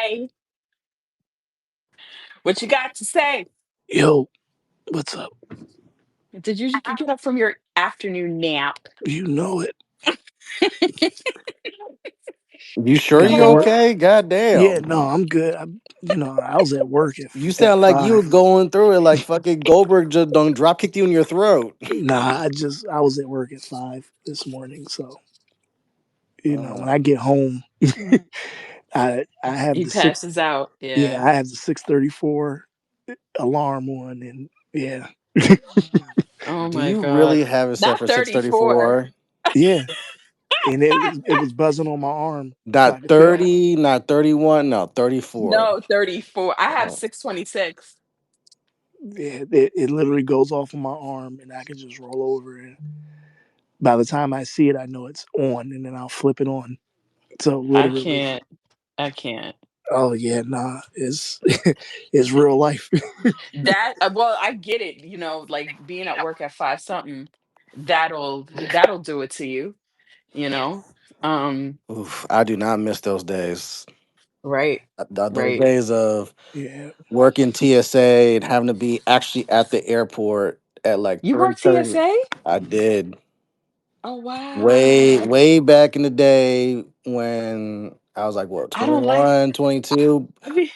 Hey, what you got to say? Yo, what's up? Did you get up from your afternoon nap? You know it. You sure Got you to work. okay? Yeah, Goddamn. no, I'm good. I was at work You at sound like you were 5. going through it like fucking Goldberg just don't drop kicked you in your throat. Nah, I was at work at 5 this morning. So when Oh. I get home, I have He the six. passes out. Yeah, Yeah. I have the 6:34 alarm on, and yeah, Oh Do my you God. really have it set Not for 34. 6:34? yeah, and it was buzzing on my arm, so I Not could tell. 30, not 31, no, 34. No, 34. I have Oh. 626. Yeah, it literally goes off on my arm, and I can just roll over it. By the time I see it, I know it's on, and then I'll flip it on. So I literally, can't. I can't. oh yeah, nah, it's it's real life. Well, I get it, like being at work at 5 something, that'll do it to you, you know? Um, Oof, I do not miss those days. right, Those right. days of Yeah. working TSA and having to be actually at the airport at like You work 3:30. TSA? I did. Oh Way wow. way back in the day when I was like what I don't like 21, 22. I be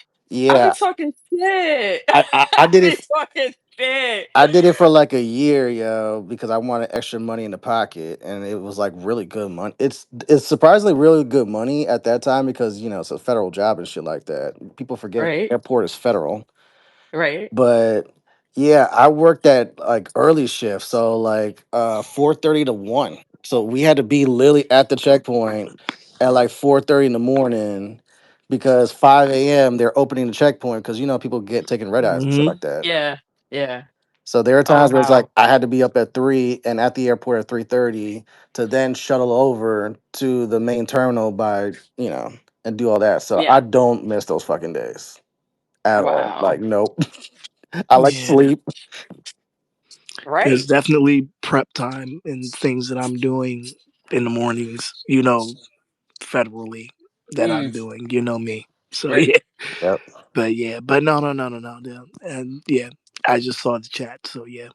I be Yeah, talking shit. I I did be it. talking shit. I did it for like a year, yo, because I wanted extra money in the pocket, and it was like really good money. It's surprisingly really good money at that time because it's a federal job and shit like that. People forget Right, airport is federal. right. But yeah, I worked at like early shift, so like 4:30 to 1. So we had to be literally at the checkpoint at like 4:30 in the morning because 5 a.m. they're opening the checkpoint because people get taking red eyes and shit Hmm. like that. Yeah, yeah. So there are Oh times where it's like wow. I had to be up at 3 and at the airport at 3:30 to then shuttle over to the main terminal and do all that. So Yeah. I don't miss those fucking days at all. Wow. Like nope. I like Yeah. sleep. There's Right. definitely prep time and things that I'm doing in the mornings. Federally that I'm Mm, doing. You know me. So right. yeah. Yep. But yeah. But no, no, no, no, no. No. And yeah, I just saw the chat. So yeah,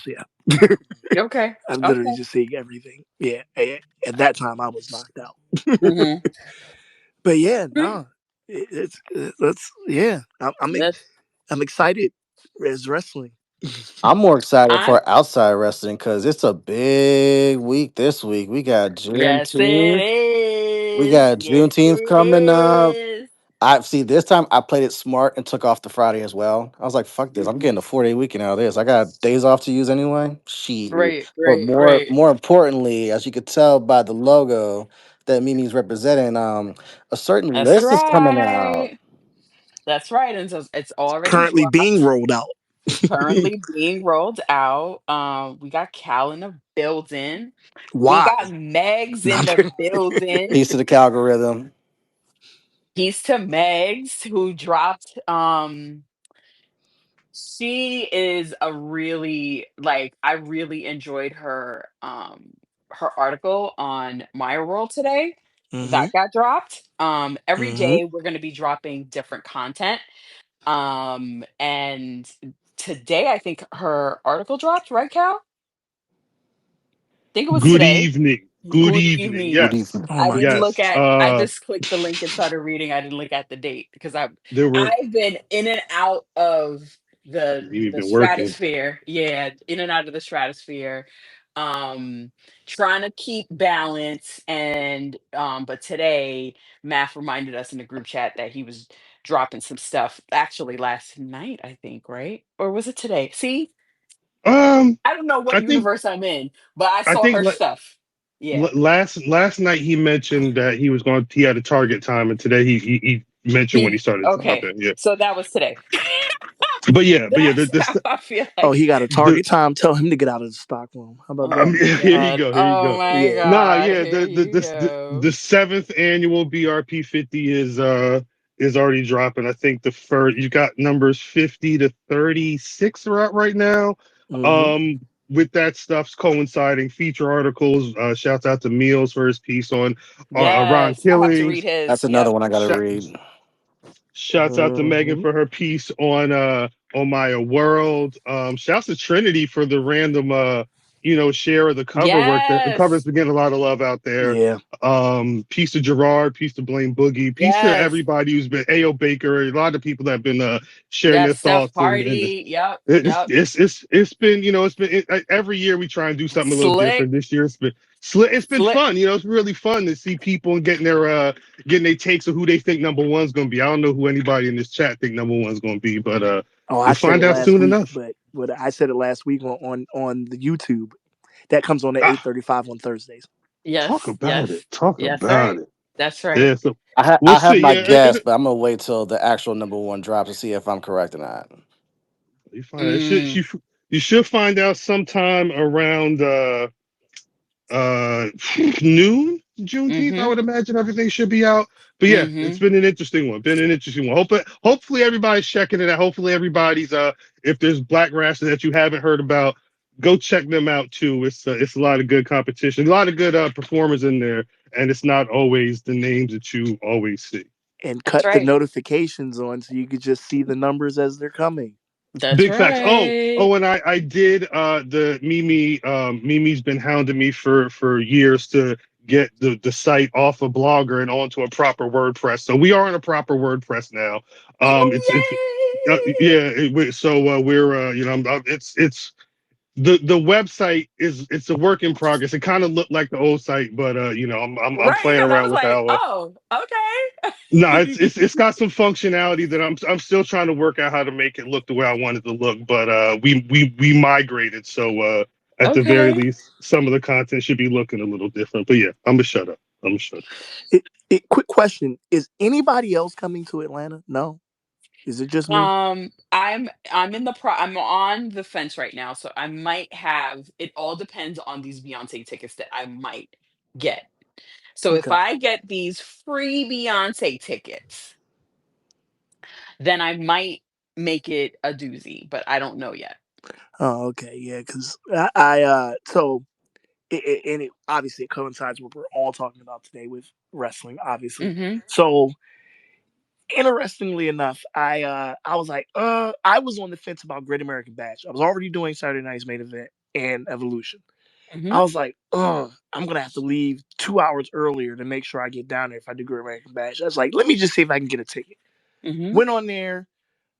yeah. Okay. I'm literally Okay. just seeing everything. Yeah. At that time, I was knocked out. Mm-hmm. But yeah, no, that's yeah. That's I'm excited as wrestling. I'm more excited I for outside wrestling because it's a big week this week. We got Yes it Juneteenth. We is. got Yes Juneteenth it coming up. is. I see this time I played it smart and took off the Friday as well. I was like, fuck this. I'm getting a 4-day weekend out of this. I got days off to use anyway. Shit. Right, But right, more right. more importantly, as you could tell by the logo that Mimi's representing, a certain That's list is coming out. right. That's right. And so it's already Currently being dropped, rolled out. currently being rolled out. We got Cal in the building. We Why? got Megs No, in the building. Piece of the algorithm. Peace to Megs, who dropped she is a really like I really enjoyed her article on My World today. mm-hmm. That got dropped. Every Mm-hmm. day we're going to be dropping different content. And today I think her article dropped, right, Cal? I think it was Good today. evening. Good Good evening. evening. Good Yes. evening. Oh I my didn't god. look Yes. at I just clicked the link and started reading. I didn't look at the date because There were I've been in and out of you've the been working. stratosphere. Yeah, in and out of the stratosphere. Um Trying to keep balance and but today Math reminded us in the group chat that he was dropping some stuff actually last night, I think, right? Or was it today? See, Um, I don't know what I think universe I'm in, but I I saw think her stuff. Yeah. last night he mentioned that he had a target time, and today he mentioned when he He started. okay. Okay, yeah. So that was today. But yeah, That's how I feel Oh, like. he got a the target time. Tell him to get out of the stock room. How about Oh that? my here you god. go, here you Oh go. my Yeah. Nah, god. yeah, Here you the go. seventh annual BRP 50 is already dropping. I think the first you got numbers 50 to 36 are out right now. Mm-hmm. Um, with that stuff's coinciding feature articles. Shouts out to Meals for his piece on Ron Yes, I have to read Killings. That's his. another Yep. one I gotta Shout, read. Shouts out to Megan Mm-hmm. for her piece on Maya World. Shouts to Trinity for the random share of the cover work. The cover's Yes. been getting a lot of love out there. Yeah. Peace to Gerard, peace to Blame Boogie, peace to Yes. everybody who's been Ao Baker, a lot of people that have been sharing their Yes. Steph thoughts and Party. Yep. it's Yep. it's been every year we try and do something a little Slick. different. This year it's been Slick. fun. It's really fun to see people and getting their takes of who they think number one's going to be. I don't know who anybody in this chat think number one's going to be, but Oh, I we'll said find it out last soon week, enough. but I said it last week on the YouTube. That comes on at Ah, 8:35 on Thursdays. talk Yes. about it. Yes. Talk Yes. about Right. it. That's right. Yeah, so I we'll have see. my Yeah, guess, but I'm gonna wait till the actual number one drops to see if I'm correct or not. you find it should Mm, you should find out sometime around uh noon Juneteenth. I mm-hmm. would imagine everything should be out. But yeah, it's Mm-hmm. been an interesting one. Been an interesting one. Hopefully everybody's checking it out. Hopefully everybody's if there's black rashes that you haven't heard about, go check them out too. It's a lot of good competition, a lot of good performers in there, and it's not always the names that you always see. And That's cut the right. notifications on so you could just see the numbers as they're coming. That's Big facts. right. And I did the Mimi's been hounding me for years to get the site off of Blogger and onto a proper WordPress. So we are in a proper WordPress now. It's Oh, yeah. We're it's the website it's a work in progress. It kind of looked like the old site, but yay! I'm Right. playing Because I around was with like, how oh, no, okay. it's got some functionality that I'm still trying to work out how to make it look the way I want it to look. But we migrated, so at the very Okay. least, some of the content should be looking a little different. But yeah, I'm gonna shut up. I'm gonna shut up. Quick question: is anybody else coming to Atlanta? No. Is it just me? I'm on the fence right now, so I might have it all depends on these Beyonce tickets that I might get. So if Okay. I get these free Beyonce tickets, then I might make it a doozy, but I don't know yet. Oh, okay. Yeah, because and it obviously it coincides with what we're all talking about today with wrestling, obviously. Mhm. So interestingly enough, I was like, I was on the fence about Great American Bash. I was already doing Saturday Night's Main Event and Evolution. I Mhm. was like, I'm gonna have to leave 2 hours earlier to make sure I get down there if I do Great American Bash. I was like, let me just see if I can get a ticket. Mhm. Went on there.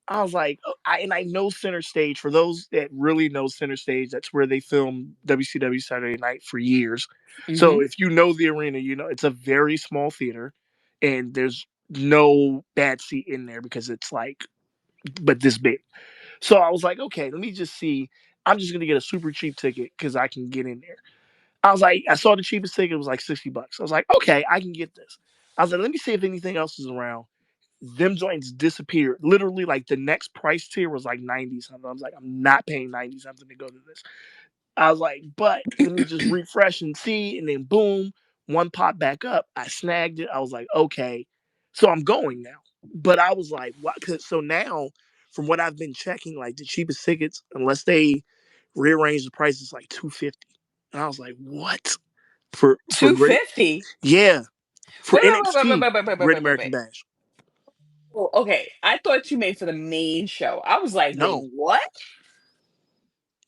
I was like, I know Center Stage. For those that really know Center Stage, that's where they film WCW Saturday Night for years. So Mhm. if you know the arena, you know it's a very small theater, and there's no bad seat in there because it's like, but this big. So I was like, okay, let me just see. I'm just gonna get a super cheap ticket because I can get in there. I was like, I saw the cheapest ticket was like $60. I was like, okay, I can get this. I was like, let me see if anything else is around. Them joints disappeared. Literally, like the next price tier was like 90 something. I was like, I'm not paying 90 something to go to this. I was like, but let me just refresh and see. And then boom, one popped back up. I snagged it. I was like, okay. So I'm going now. But I was like, what? So now, from what I've been checking, like the cheapest tickets, unless they rearrange the prices, like 250. And I was like, what? For great, 250. yeah, for Wait, wait, wait, wait, NXT, wait, wait, wait, wait, Great wait, wait, American wait. Bash. Oh, okay. I thought you made for the main show. I was like, wait, No, what?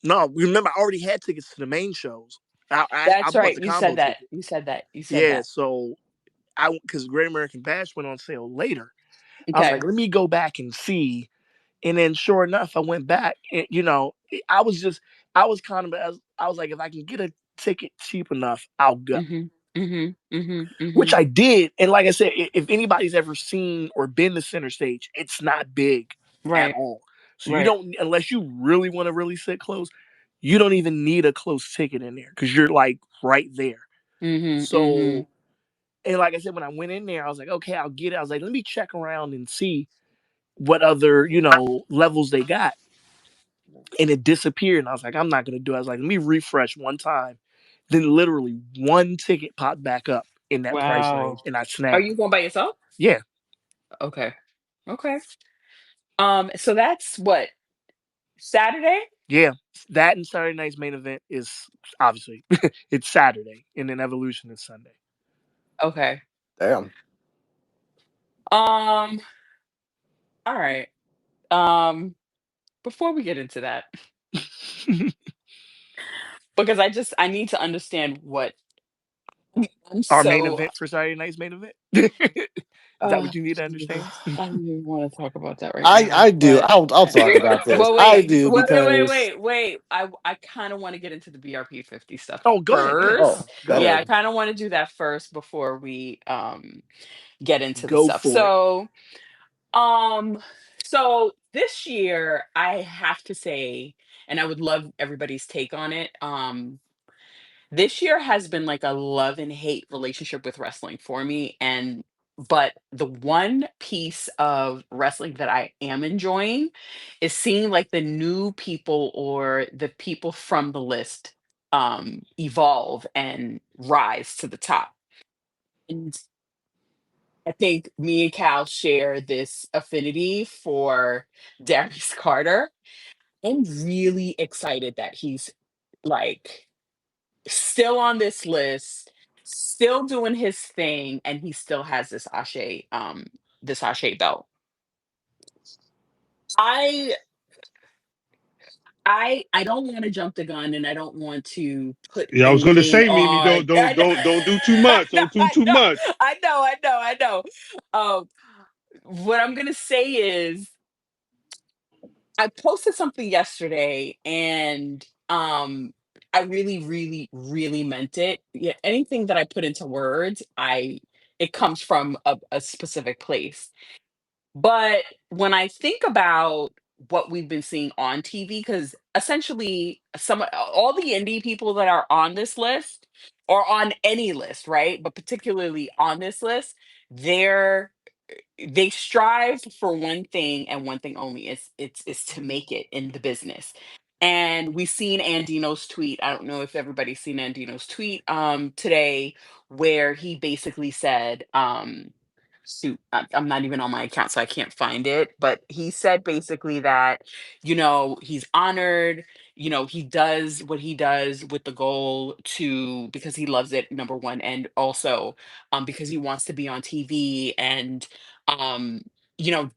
no. Remember, I already had tickets to the main shows. I That's bought right. the You said combo that. ticket. You said that. You said Yeah, that. so because Great American Bash went on sale later. I was like, Okay. let me go back and see. And then, sure enough, I went back. And, I was just, I was kind of, I was like, if I can get a ticket cheap enough, I'll go. Mhm. Mhm. Mhm. Which Mhm. I did. And like I said, if anybody's ever seen or been to Center Stage, it's not big at Right. all. So you Right. don't, unless you really want to really sit close, you don't even need a close ticket in there because you're like right there. Mhm. So, Mhm. and like I said, when I went in there, I was like, okay, I'll get it. I was like, let me check around and see what other, levels they got. And it disappeared. And I was like, I'm not going to do it. I was like, let me refresh one time. Then literally one ticket popped back up in that price range Wow. and I Are snagged you it. going by yourself? Yeah. Okay. Okay. So that's what, Saturday? Yeah. That and Saturday night's main event is obviously it's Saturday and then Evolution is Sunday. Okay. Damn. Um, All right. Um, before we get into that, because I need to understand what I'm Our main so event for Saturday night's main event. Is that uh what you need to understand? I don't even want to talk about that right I now. I do. But I'll talk about this. well, I wait, do because wait. I kind of want to get into the BRP 50 stuff Oh, go ahead. Yeah, oh, first. go go Yeah, ahead. I ahead. kind of want to do that first before we get into the Go stuff. for it. Um so this year I have to say, and I would love everybody's take on it. This year has been like a love and hate relationship with wrestling for me. And but the one piece of wrestling that I am enjoying is seeing like the new people or the people from the list evolve and rise to the top. And I think me and Cal share this affinity for Darius Carter. I'm really excited that he's like still on this list, still doing his thing, and he still has this Ashe belt. I I don't want to jump the gun and I don't want to put Yeah, I was gonna anything say, Mimi, on. I know, don't do too much. no, Don't do too much. I know. Um, what I'm gonna say is I posted something yesterday and I really, really, really meant it. Yeah, anything that I put into words, I it comes from a specific place. But when I think about what we've been seeing on TV, because essentially some all the indie people that are on this list or on any list, right? But particularly on this list, they're they strive for one thing and one thing only. It's to make it in the business. And we've seen Andino's tweet. I don't know if everybody's seen Andino's tweet today, where he basically said, shoot, I'm not even on my account, so I can't find it. But he said basically that, he's honored, he does what he does with the goal to because he loves it, number one, and also because he wants to be on TV and um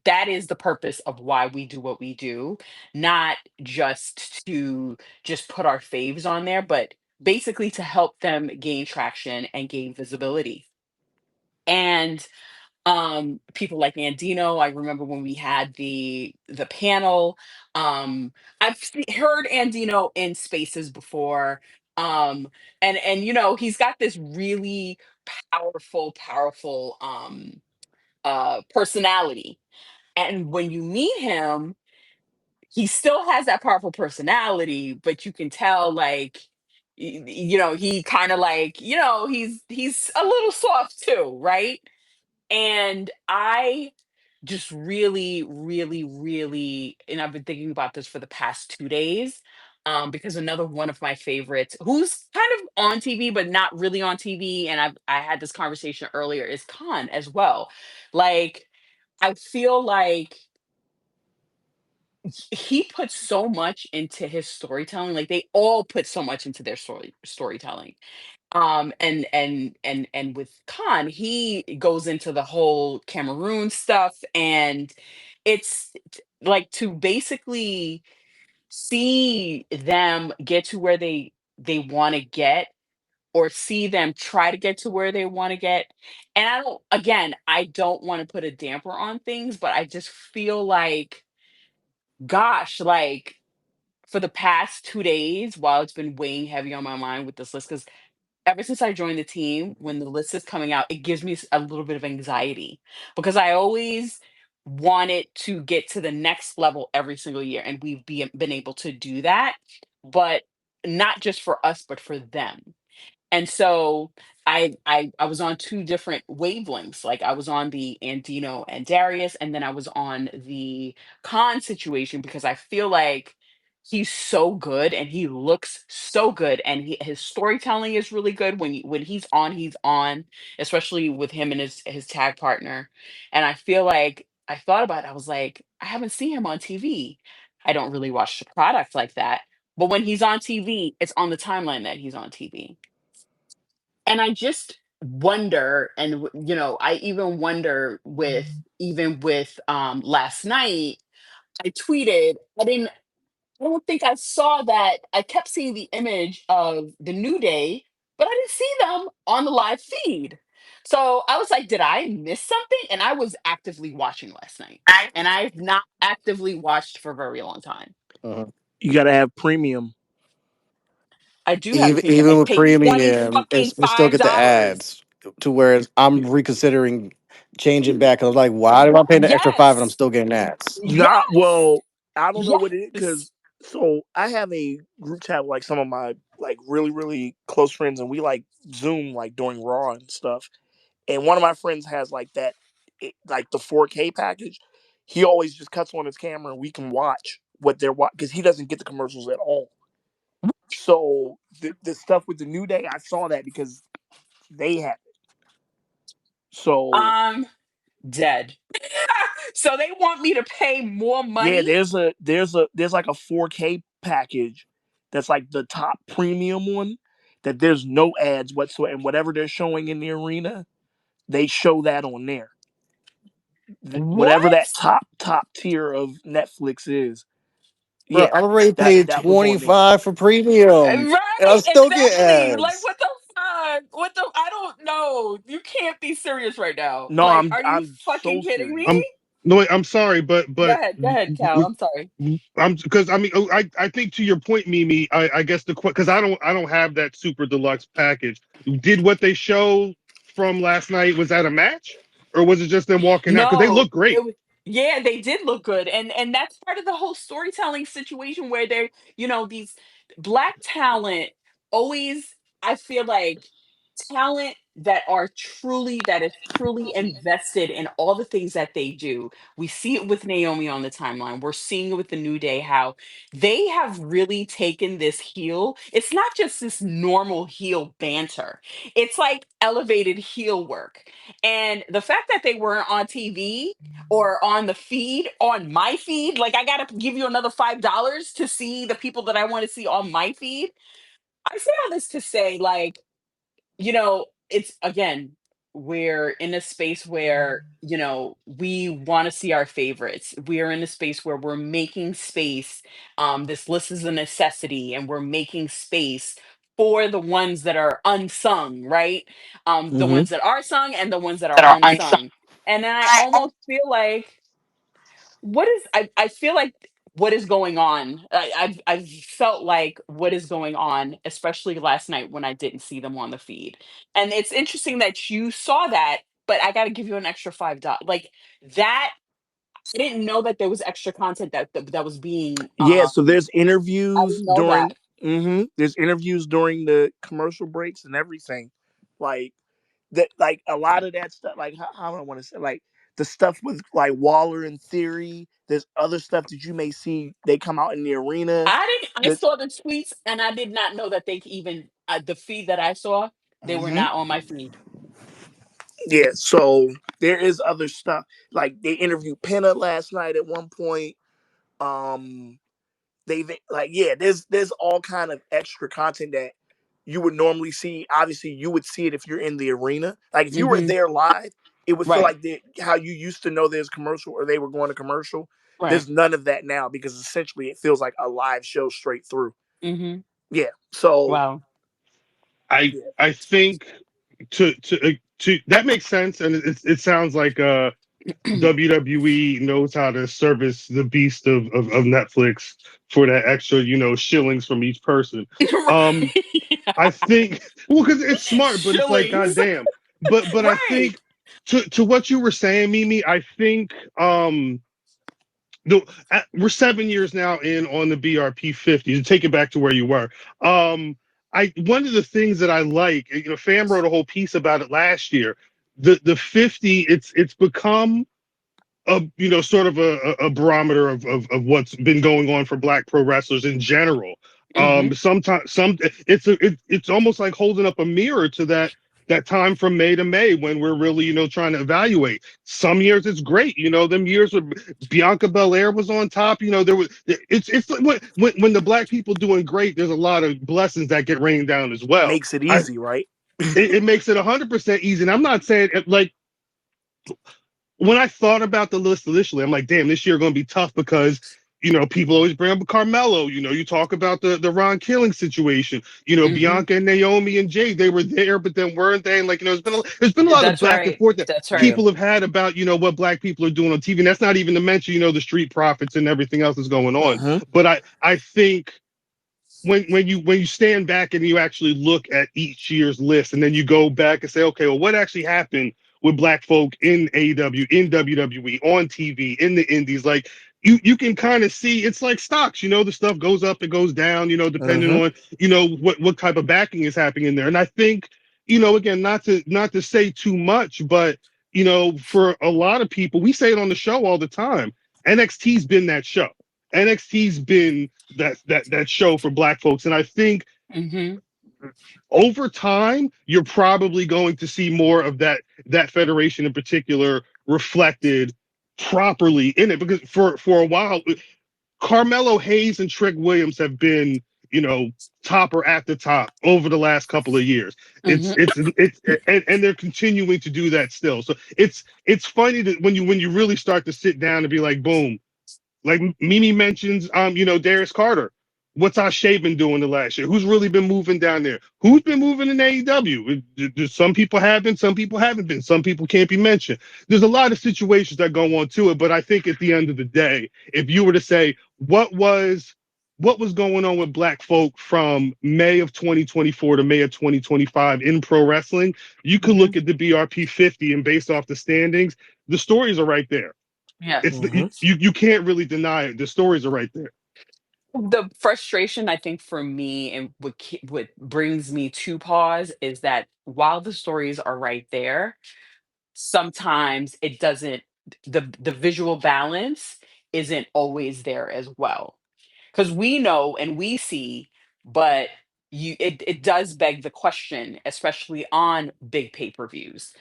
that is the purpose of why we do what we do, not just to just put our faves on there, but basically to help them gain traction and gain visibility. And people like Andino, I remember when we had the panel. Heard Andino in spaces before. um and he's got this really powerful personality. And when you meet him, he still has that powerful personality, but you can tell like he kind of like he's a little soft too, right? And I just really, really, really, and I've been thinking about this for the past 2 days. Because another one of my favorites, who's kind of on TV but not really on TV, and I had this conversation earlier, is Khan as well. Like, I feel like he puts so much into his storytelling. Like they all put so much into their storytelling. And with Khan, he goes into the whole Cameroon stuff, and like to basically see them get to where they want to get, or see them try to get to where they want to get. And I don't want to put a damper on things, but I just feel like, gosh, like for the past 2 days, while it's been weighing heavy on my mind with this list, because ever since I joined the team, when the list is coming out, it gives me a little bit of anxiety because I always wanted to get to the next level every single year, and been able to do that, but not just for us, but for them. And so I was on two different wavelengths. Like I was on the Andino and Darius, and then I was on the Khan situation because I feel like he's so good and he looks so good, and his storytelling is really good. When he's on, especially with him and his tag partner. And I feel like I thought about it, I was like, I haven't seen him on TV. I don't really watch the product like that. But when he's on TV, it's on the timeline that he's on TV. And I just wonder, and I even wonder with, even with last night, I tweeted, I don't think I saw that. I kept seeing the image of the New Day, but I didn't see them on the live feed. So I was like, did I miss something? And I was actively watching last night. And I've not actively watched for a very long time. Mhm. You gotta have premium. I do have Even premium. even I with paid 20 premium, fucking it still five get the dollars. ads to where I'm reconsidering changing back. I was like, why am I paying the extra five and I'm Yes. still getting ads? Not Yes. well. I don't know what it is Yes. because so I have a group chat with like some of my like really close friends, and we like Zoom like during Raw and stuff. And one of my friends has like that, like the 4K package. He always just cuts on his camera, and we can watch what they're watching because he doesn't get the commercials at all. So the stuff with the New Day, I saw that because they have it. So I'm dead. So they want me to pay more yeah, money? there's like a 4K package that's like the top premium one that there's no ads whatsoever, and whatever they're showing in the arena, they show that on there. Whatever that What? top tier of Netflix is, Bro, yeah, I'm already that paid that was on there. 25 for premium, and I Right, still get exactly. Like, ads. what the fuck? What the? I don't know. You can't be serious right now. No, Like, I'm are you I'm fucking so kidding me? I'm serious. no wait, I'm sorry, but Go ahead, Cal. I'm sorry. I'm because I mean I think to your point, Mimi. I guess because I don't have that super deluxe package. Did what they show from last night, was that a match or was it just them walking out? Because they No, look great. yeah, they did look good, and that's part of the whole storytelling situation where they're, these black talent always. I feel like talent that is truly invested in all the things that they do. We see it with Naomi on the timeline. We're seeing it with the New Day, how they have really taken this heel. It's not just this normal heel banter. It's like elevated heel work. And the fact that they weren't on TV or on the feed, on my feed, like I gotta give you another $5 to see the people that I want to see on my feed. I say all this to say, like, it's again, we're in a space where, we want to see our favorites. We are in a space where we're making space. This list is a necessity, and we're making space for the ones that are unsung, right? The Hmm. ones that are sung and the ones that are That are unsung. unsung. And then I almost feel like I feel like what is going on, I've felt like what is going on, especially last night when I didn't see them on the feed. And it's interesting that you saw that, but I got to give you an extra $5, like that. I didn't know that there was extra content that was being Yeah, so there's I interviews didn't know that. during. There's interviews during the commercial breaks and everything, like that. Like a lot of that stuff. Like how do I want to say, like the stuff with like Waller and Theory. There's other stuff that you may see. They come out in the arena. I That saw the tweets, and I did not know that they even, the feed that I saw, they were hmm not on my feed. yeah. So there is other stuff. Like they interviewed Penna last night at one point. Um, they've like yeah, there's all kind of extra content that you would normally see. Obviously, you would see it if you're in the arena. Like if you were Hmm. there live, it would feel Right. like how you used to know there's commercial or they were going to commercial. Right. There's none of that now because essentially it feels like a live show straight through. Hmm. Yeah. So Wow. yeah. I think to that makes sense, and it sounds like WWE knows how to service the beast of Netflix for that extra, shillings from each person. Um, Right. I think, well, because it's smart, but it's like, Shillings. goddamn. But I Right. think to what you were saying, Mimi, I think no, we're 7 years now in on the BRP 50. To take it back to where you were. I one of the things that I like, Fam wrote a whole piece about it last year. The 50, it's become sort of a barometer of what's been going on for black pro wrestlers in general. Hmm. Sometimes it's almost like holding up a mirror to that time from May to May when we're really trying to evaluate. Some years it's great, them years where Bianca Belair was on top. There was it's like when the black people doing great, there's a lot of blessings that get rained down as well. Makes it I easy, right? it makes it 100% easy. And I'm not saying like when I thought about the list initially, I'm like, damn, this year going to be tough because people always bring up Carmelo. You talk about the Ron Killing situation. Hmm. Bianca and Naomi and Jay, they were there, but then weren't they? And like, there's been a lot of That's back and right. forth that That's right. Yeah. people have had about what black people are doing on TV. And that's not even to mention the street profits and everything else that's going on. Hmm. But I think when you stand back and you actually look at each year's list and then you go back and say, okay, well, what actually happened with black folk in AEW, in WWE, on TV, in the indies? Like you can kind of see it's like stocks, the stuff goes up, it goes down, depending Hmm. on, what type of backing is happening in there. And I think, again, not to say too much, but for a lot of people, we say it on the show all the time. NXT's been that show. NXT's been that show for black folks. And I think Hmm. over time, you're probably going to see more of that federation in particular reflected properly in it. Because for a while, Carmelo Hayes and Trick Williams have been, you know, top or at the top over the last couple of years. It's Hmm. it's and they're continuing to do that still. So it's funny that when you really start to sit down and be like, boom, like Mimi mentions, Darius Carter. What's our been doing the last year? Who's really been moving down there? Who's been moving in AEW? Some people have been, some people haven't been. Some people can't be mentioned. There's a lot of situations that go on to it, but I think at the end of the day, if you were to say what was going on with black folk from May of 2024 to May of 2025 in pro wrestling, you could Hmm. look at the BRP 50 and based off the standings, the stories are right there. Yes. It's Hmm. you can't really deny it. The stories are right there. The frustration, I think, for me, and what brings me to pause is that while the stories are right there, sometimes it doesn't. The visual balance isn't always there as well, because we know and we see, but it does beg the question, especially on big pay-per-views.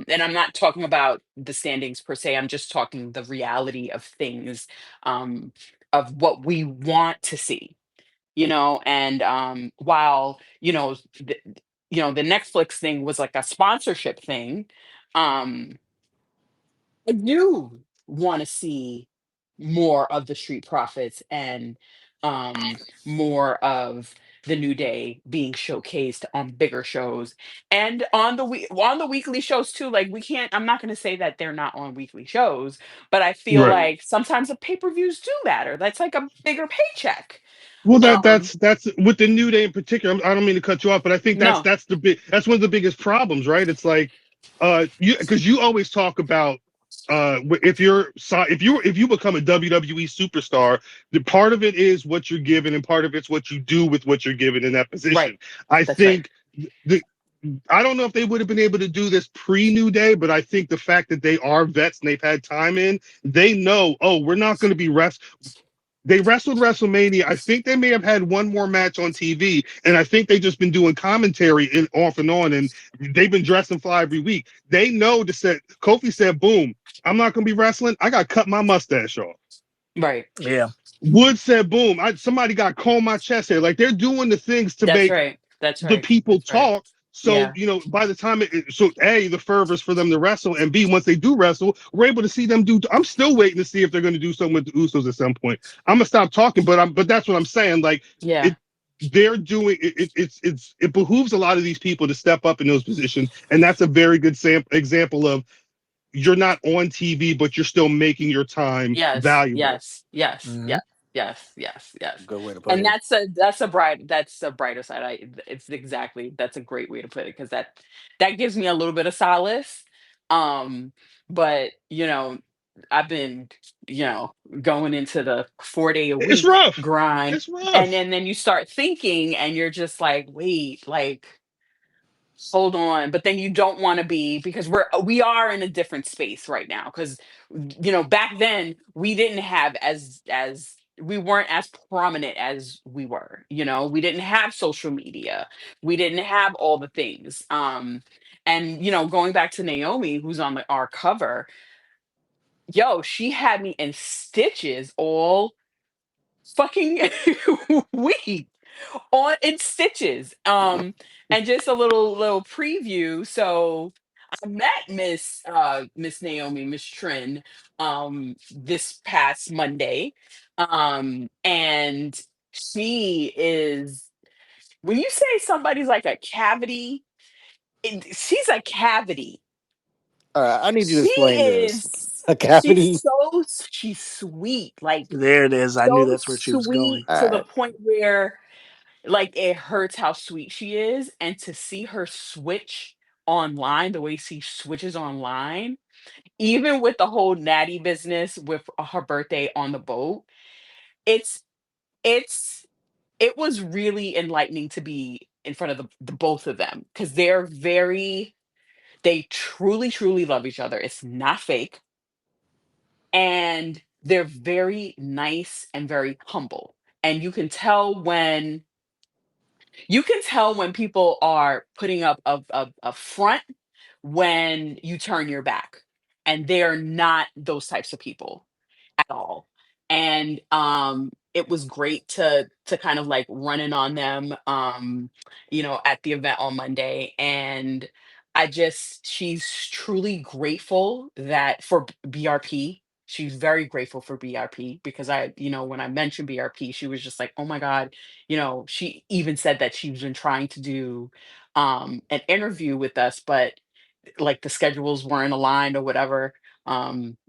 And I'm not talking about the standings per se, I'm just talking the reality of things, um of what we want to see, and while the Netflix thing was like a sponsorship thing. um I do want to see more of the Street Profits and more of the New Day being showcased on bigger shows and on the weekly shows too. Like we can't. I'm not going to say that they're not on weekly shows, but I feel Right. like sometimes the pay-per-views do matter. That's like a bigger paycheck. Well, that Um, that's that's with the New Day in particular. I don't mean to cut you off, but I think that's no, that's the big that's one of the biggest problems, right? It's like, you because you always talk about, if you become a WWE superstar, the part of it is what you're given, and part of it's what you do with what you're given in that right. position. I That's right. think the I don't know if they would have been able to do this pre New Day, but I think the fact that they are vets and they've had time in, they know, oh, we're not going to be they wrestled WrestleMania. I think they may have had one more match on TV, and I think they just been doing commentary off and on, and they've been dressing fly every week. They know to set. Kofi said, "Boom, I'm not gonna be wrestling. I got to cut my mustache off." Right. Yeah. Wood said, "Boom, somebody got to comb my chest hair." Like they're doing the things to That's make right. That's the right. people That's right. talk. So, Yeah. by the time so A, the fervor's for them to wrestle, and B, once they do wrestle, we're able to see them do. I'm still waiting to see if they're going to do something with the Usos at some point. I'm gonna stop talking, but that's what I'm saying. Like Yeah. it, they're doing it. It behooves a lot of these people to step up in those positions, and that's a very good example of you're not on TV, but you're still making your time Yes, valuable. yes, yes, Hmm. yes, yes, yes, yes. Good way to put And it. that's a brighter side. It's exactly, that's a great way to put it, because that gives me a little bit of solace. Um, but I've been, going into the 4 day a It's week rough. grind, It's and rough. then you start thinking, and you're just like, wait, like, hold on. But then you don't want to be, because we are in a different space right now, because back then we didn't have as we weren't as prominent as we were. We didn't have social media, we didn't have all the things. And going back to Naomi, who's on our cover, yo, she had me in stitches all fucking week. on in stitches. And just a little preview. So I met Miss Naomi, Miss Trin, this past Monday. And she is, when you say somebody's like a cavity, she's a cavity. All right, I need you to She explain this. is, A she's cavity. so, she's sweet, like There it is. I knew so that's where she was going. sweet All to the right. point where like it hurts how sweet she is. And to see her switch online, the way she switches online, even with the whole natty business with her birthday on the boat, it's it's it was really enlightening to be in front of the both of them, because they truly love each other. It's not fake. And they're very nice and very humble. And you can tell when people are putting up a front when you turn your back. And they're not those types of people at all. And it was great to kind of like run in on them, at the event on Monday. And she's truly grateful that for BRP. She's very grateful for BRP, because when I mentioned BRP, she was just like, oh my God. She even said that she's been trying to do an interview with us, but like the schedules weren't aligned or whatever.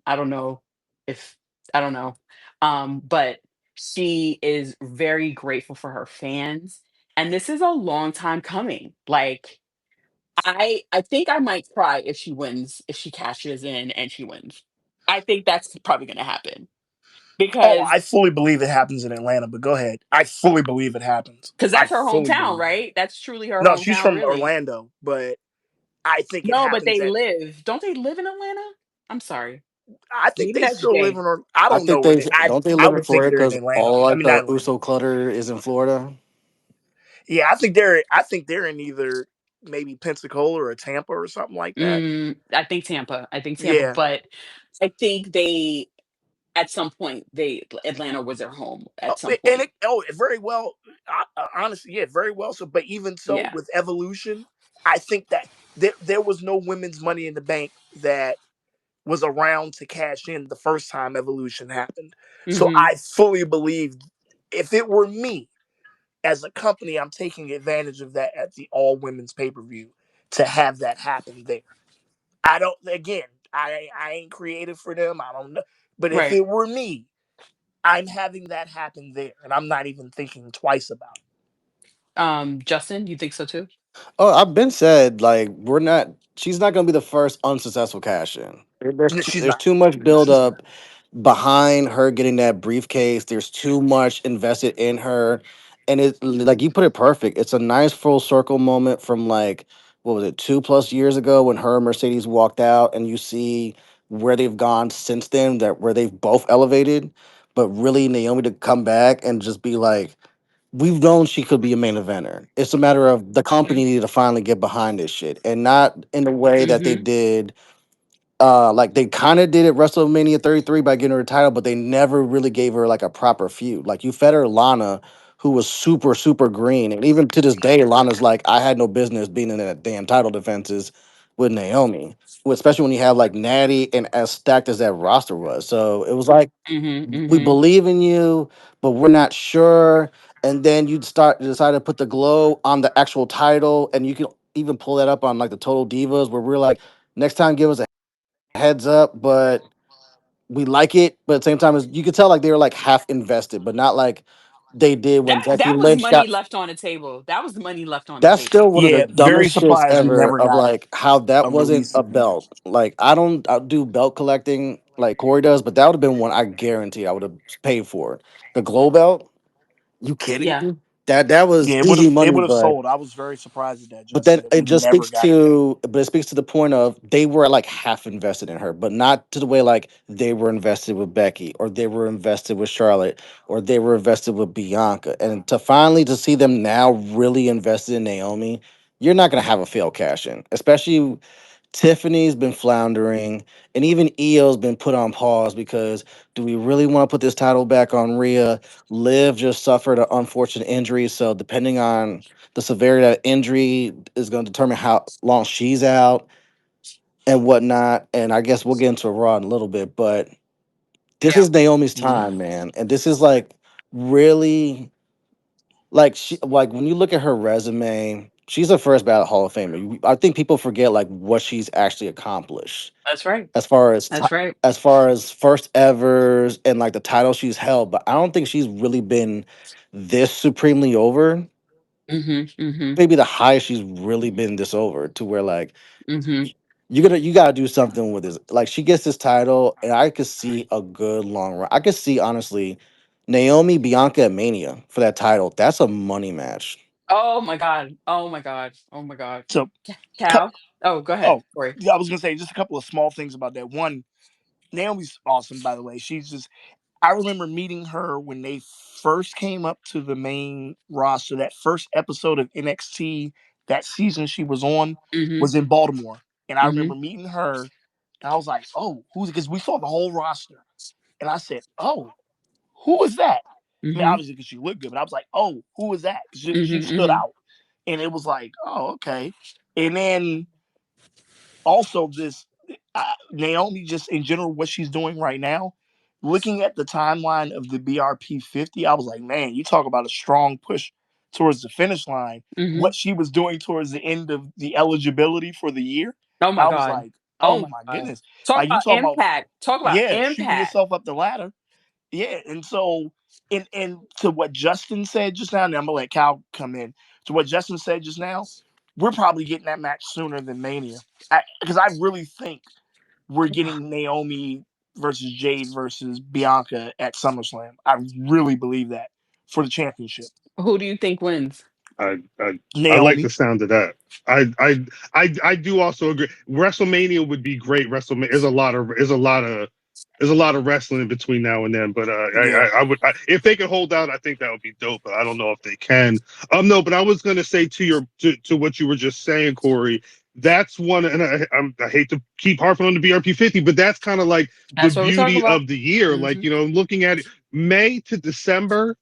I don't know if I don't know. But she is very grateful for her fans. And this is a long time coming. Like I think I might cry if she wins, if she cashes in and she wins. I think that's probably gonna happen, Oh, I because fully believe it happens in Atlanta, but go ahead. I fully believe it happens. I that's her fully hometown, believe it. right? That's truly her No, she's hometown, from really. Orlando, but I think it No, but happens they at. live. Don't they live in Atlanta? I'm sorry. I think Maybe they that's still live Jay. in. I I don't think know where they they. don't they I live in would think Florida they're in because Atlanta. all I like mean, not the Atlanta. Uso clutter is in Florida. Yeah, I think they're. I think they're in either maybe Pensacola or Tampa or something like that. I think Tampa. I think Tampa, Yeah. but I think they at some point they Atlanta was their home Oh, at some and point. it very well. Honestly, yeah, very well. So, but even so, Yeah. with Evolution, I think that there was no women's Money in the Bank that was around to cash in the first time Evolution happened. So Hmm. I fully believe if it were me as a company, I'm taking advantage of that at the all women's pay per view to have that happen there. I don't. Again, I ain't creative for them. I don't know. But if Right. it were me, I'm having that happen there, and I'm not even thinking twice about Justin, you think so too? Oh, I've been said like we're not. She's not going to be the first unsuccessful cash in. it. She's There's not. too much build She's not. up behind her getting that briefcase. There's too much invested in her, and it like you put it perfect. It's a nice full circle moment from like what was it 2+ years ago when her and Mercedes walked out, and you see where they've gone since then. That where they've both elevated, but really Naomi to come back and just be like we've known she could be a main eventer. It's a matter of the Hmm. company needed to finally get behind this shit, and not in the way that they Hmm. did. Like they kind of did at WrestleMania 33 by getting her a title, but they never really gave her like a proper feud. Like you fed her Lana, who was super green, and even to this day, Lana's like, I had no business being in that damn title defenses with Naomi, especially when you have like Natty and as stacked as that roster was. So it was like Hmm. we Hmm. believe in you, but we're not sure. And then you'd start decide to put the glow on the actual title, and you can even pull that up on like the Total Divas, where we're like, next time give us a heads up, but we like it. But at the same time, you could tell like they were like half invested, but not like they did when Becky That was Lynch money got. left on the table. That was the money left on the That's table. still one of the Yeah, very dumbest shits surprised we ever never of got like how that a wasn't release a of that. belt. Like I do belt collecting like Corey does, but that would have been one I guarantee I would have paid for. The glow belt. You kidding Yeah. me? That was Yeah, easy it money, would have but sold. I was very surprised at that, Justin, then that it we just never speaks got that. to but it speaks to the point of they were like half invested in her, but not to the way like they were invested with Becky or they were invested with Charlotte or they were invested with Bianca. And to finally to see them now really invested in Naomi, you're not gonna have a failed cash in, especially Tiffany's been floundering, and even Io's been put on pause because do we really want to put this title back on Rhea? Liv just suffered an unfortunate injury, so depending on the severity of that injury is going to determine how long she's out and whatnot. And I guess we'll get into Raw in a little bit, but this Yeah. is Naomi's Mhm. time, man, and this is like really like she like when you look at her resume, she's a first ballot Hall of Famer. I think people forget like what she's actually accomplished That's right. as far as That's right. as far as first evers and like the title she's held, but I don't think she's really been this supremely over. Mm-hmm. Maybe the highest she's really been this over to where like Mm-hmm. you gotta do something with this. Like she gets this title, and I could see a good long run. I could see honestly Naomi Bianca at Mania for that title. That's a money match. Oh my God. Oh my God. Oh my God. So, cou- Cal. Oh, go ahead, oh, Corey. yeah, I was gonna say just a couple of small things about that. One, Naomi's awesome, by the way. She's just I remember meeting her when they first came up to the main roster. That first episode of NXT, that season she was on, Mm-hmm. was in Baltimore. And I Mm-hmm. remember meeting her, and I was like, oh, who's because we saw the whole roster. And I said, oh, who is that? I mean, Mm-hmm. obviously because she looked good, but I was like, oh, who is that? 'Cause she Mm-hmm. stood Mm-hmm. out. And it was like, oh, okay. And then also this Naomi, just in general, what she's doing right now, looking at the timeline of the BRP 50, I was like, man, you talk about a strong push towards the finish line. Mm-hmm. What she was doing towards the end of the eligibility for the year, Oh my I was God. like, Oh oh my my God. goodness. Talk Like you about talking about, impact. Talk about yeah, shooting impact. yourself up the ladder. Yeah. And so, and to what Justin said just now, and I'm gonna let Cal come in. To what Justin said just now, we're probably getting that match sooner than Mania. Because I really think we're getting Naomi versus Jade versus Bianca at SummerSlam. I really believe that for the championship. Who do you think wins? I like the Naomi. sound of that. I do also agree. WrestleMania would be great. WrestleMania there's a lot of wrestling in between now and then. But Yeah. I would if they could hold out, I think that would be dope. But I don't know if they can. No, but I was gonna say to what you were just saying, Corey. That's one, and I hate to keep harping on the BRP 50, but that's kind of like the That's what we're talking beauty about. of the year. Like Mm-hmm. looking at it, May to December,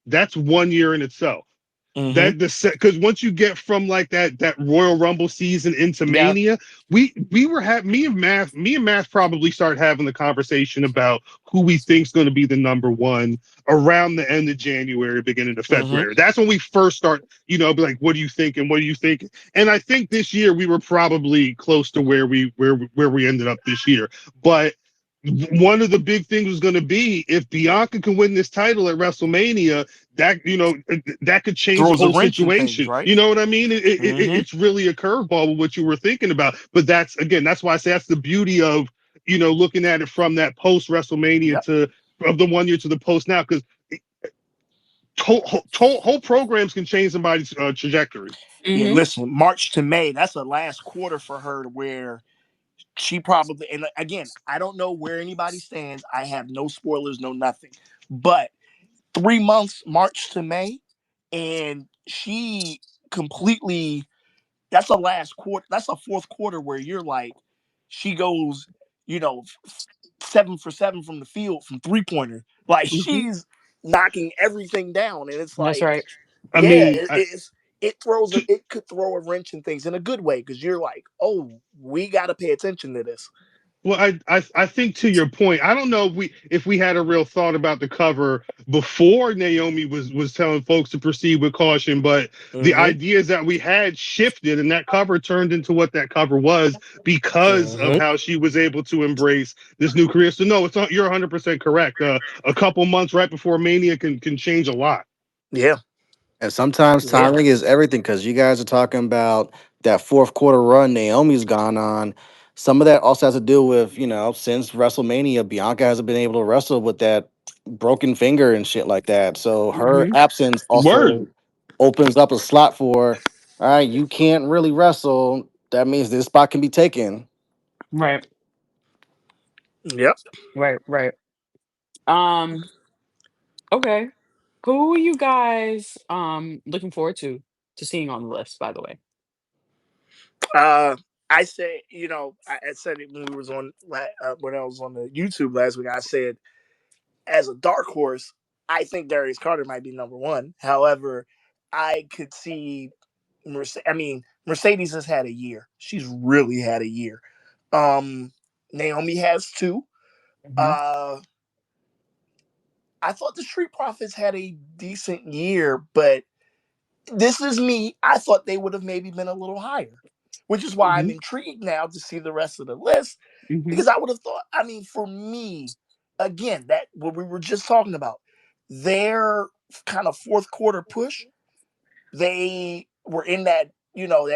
that's one year in itself. Mm-hmm. That the because once you get from like that Royal Rumble season into Yep. Mania, we were have me and Math probably start having the conversation about who we think's going to be the number one around the end of January, beginning of Mm-hmm. February. That's when we first start, be like, what do you think and what do you think? And I think this year we were probably close to where we ended up this year, but one of the big things was going to be if Bianca can win this title at WrestleMania, that could change the Throws a whole wrench in things, situation. right? You know what I mean? Mm-hmm. It's really a curveball with what you were thinking about. But that's why I say that's the beauty of looking at it from that post WrestleMania Yep. to of the one year to the post now, because whole programs can change somebody's trajectory. Yeah, Mm-hmm. listen, March to May, that's a last quarter for her to where she probably, and again, I don't know where anybody stands. I have no spoilers, no nothing. But 3 months, March to May, and she completely, that's a last quarter, that's a fourth quarter where you're like, she goes, you know, 7 for 7 from the field from 3 pointer. Like Mm-hmm. she's knocking everything down. And it's That's like, right. I yeah, mean, it could throw a wrench in things in a good way because you're like, oh, we got to pay attention to this. well, I think to your point, I don't know if we had a real thought about the cover before Naomi was telling folks to proceed with caution, but the Mm-hmm. ideas that we had shifted, and that cover turned into what that cover was because of Mm-hmm. how she was able to embrace this new career. So no, it's not, you're 100% correct. A couple months right before Mania can change a lot. Yeah. And sometimes Yeah. timing is everything because you guys are talking about that fourth quarter run Naomi's gone on. Some of that also has to do with, since WrestleMania, Bianca hasn't been able to wrestle with that broken finger and shit like that. So her Mm-hmm. absence Word. also opens up a slot for, all right, you can't really wrestle. That means this spot can be taken. Right. Yep. Right. Right. Um. Okay. Who are you guys looking forward to seeing on the list? By the way. I said, I said it when we was on when I was on the YouTube last week. I said, as a dark horse, I think Darius Carter might be number one. However, I could see, Mercedes has had a year. She's really had a year. Um, Naomi has two. Mhm. Uh, I thought the Street Profits had a decent year, but this is me. I thought they would have maybe been a little higher, which is why I'm Mhm. intrigued now to see the rest of the list Mhm. because I would have thought. For me, again, that what we were just talking about, their kind of fourth quarter push, they were in that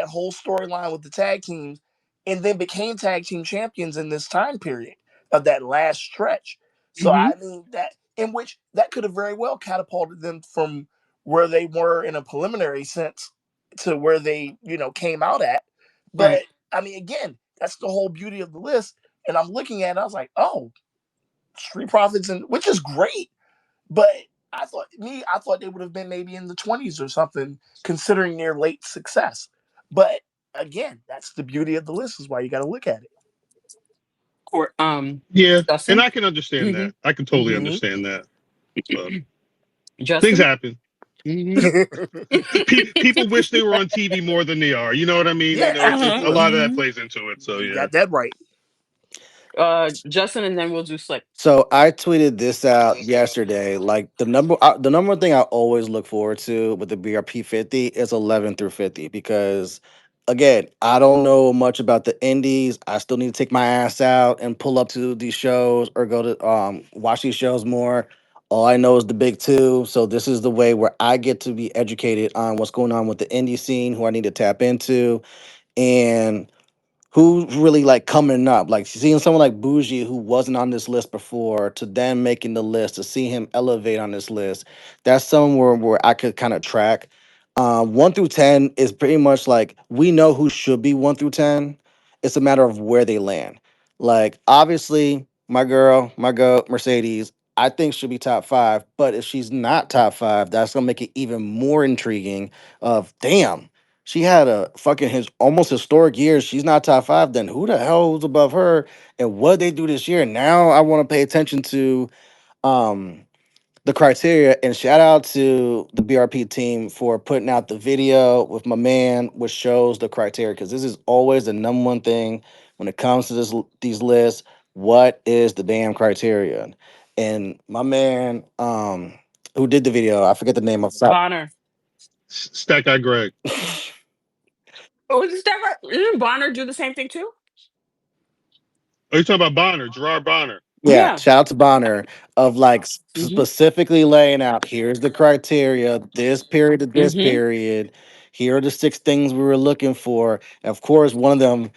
whole storyline with the tag teams, and then became tag team champions in this time period of that last stretch. So Mhm. that in which that could have very well catapulted them from where they were in a preliminary sense to where they came out at. Right. But again, that's the whole beauty of the list. And I'm looking at it, I was like, oh, Street Profits, and which is great. But I thought they would have been maybe in the 20s or something, considering their late success. But again, that's the beauty of the list, is why you got to look at it. Or Yeah, and Justin. I can understand Mhm. that. I can totally Mhm. Hmm. understand that. But things Justin. happen. Mhm. People wish they were on TV more than they are. You know what I mean? Yeah, It's Uh-huh. a absolutely. lot of that Mhm. plays into it. So You yeah. got that right. Justin, and then we'll do Slick. So I tweeted this out yesterday. Like the number one thing I always look forward to with the BRP 50 is 11 through 50 because, again, I don't know much about the indies. I still need to take my ass out and pull up to these shows or go to watch these shows more. All I know is the big two. So this is the way where I get to be educated on what's going on with the indie scene, who I need to tap into, and who's really like coming up, like seeing someone like Bougie who wasn't on this list before to then making the list, to see him elevate on this list. That's somewhere where I could kind of track. 1 through 10 is pretty much like we know who should be 1 through 10. It's a matter of where they land. Like obviously my girl Mercedes, I think should be top five, but if she's not top five, that's gonna make it even more intriguing of damn, she had a fucking almost historic year. She's not top five. Then who the hell was above her? And what they do this year? Now I want to pay attention to um the criteria. And shout out to the BRP team for putting out the video with my man, which shows the criteria. Because this is always the number one thing when it comes to these lists. What is the damn criterion? And my man, who did the video, I forget the name of. Bonner. Stack Guy Greg. Oh, is that right? Didn't Bonner do the same thing too? Are you talking about Bonner, Gerard Bonner? Yeah, Yeah. shout out to Bonner of like Mhm. specifically laying out here's the criteria, this period to this Mhm. period. Here are the 6 things we were looking for. And of course, one of them,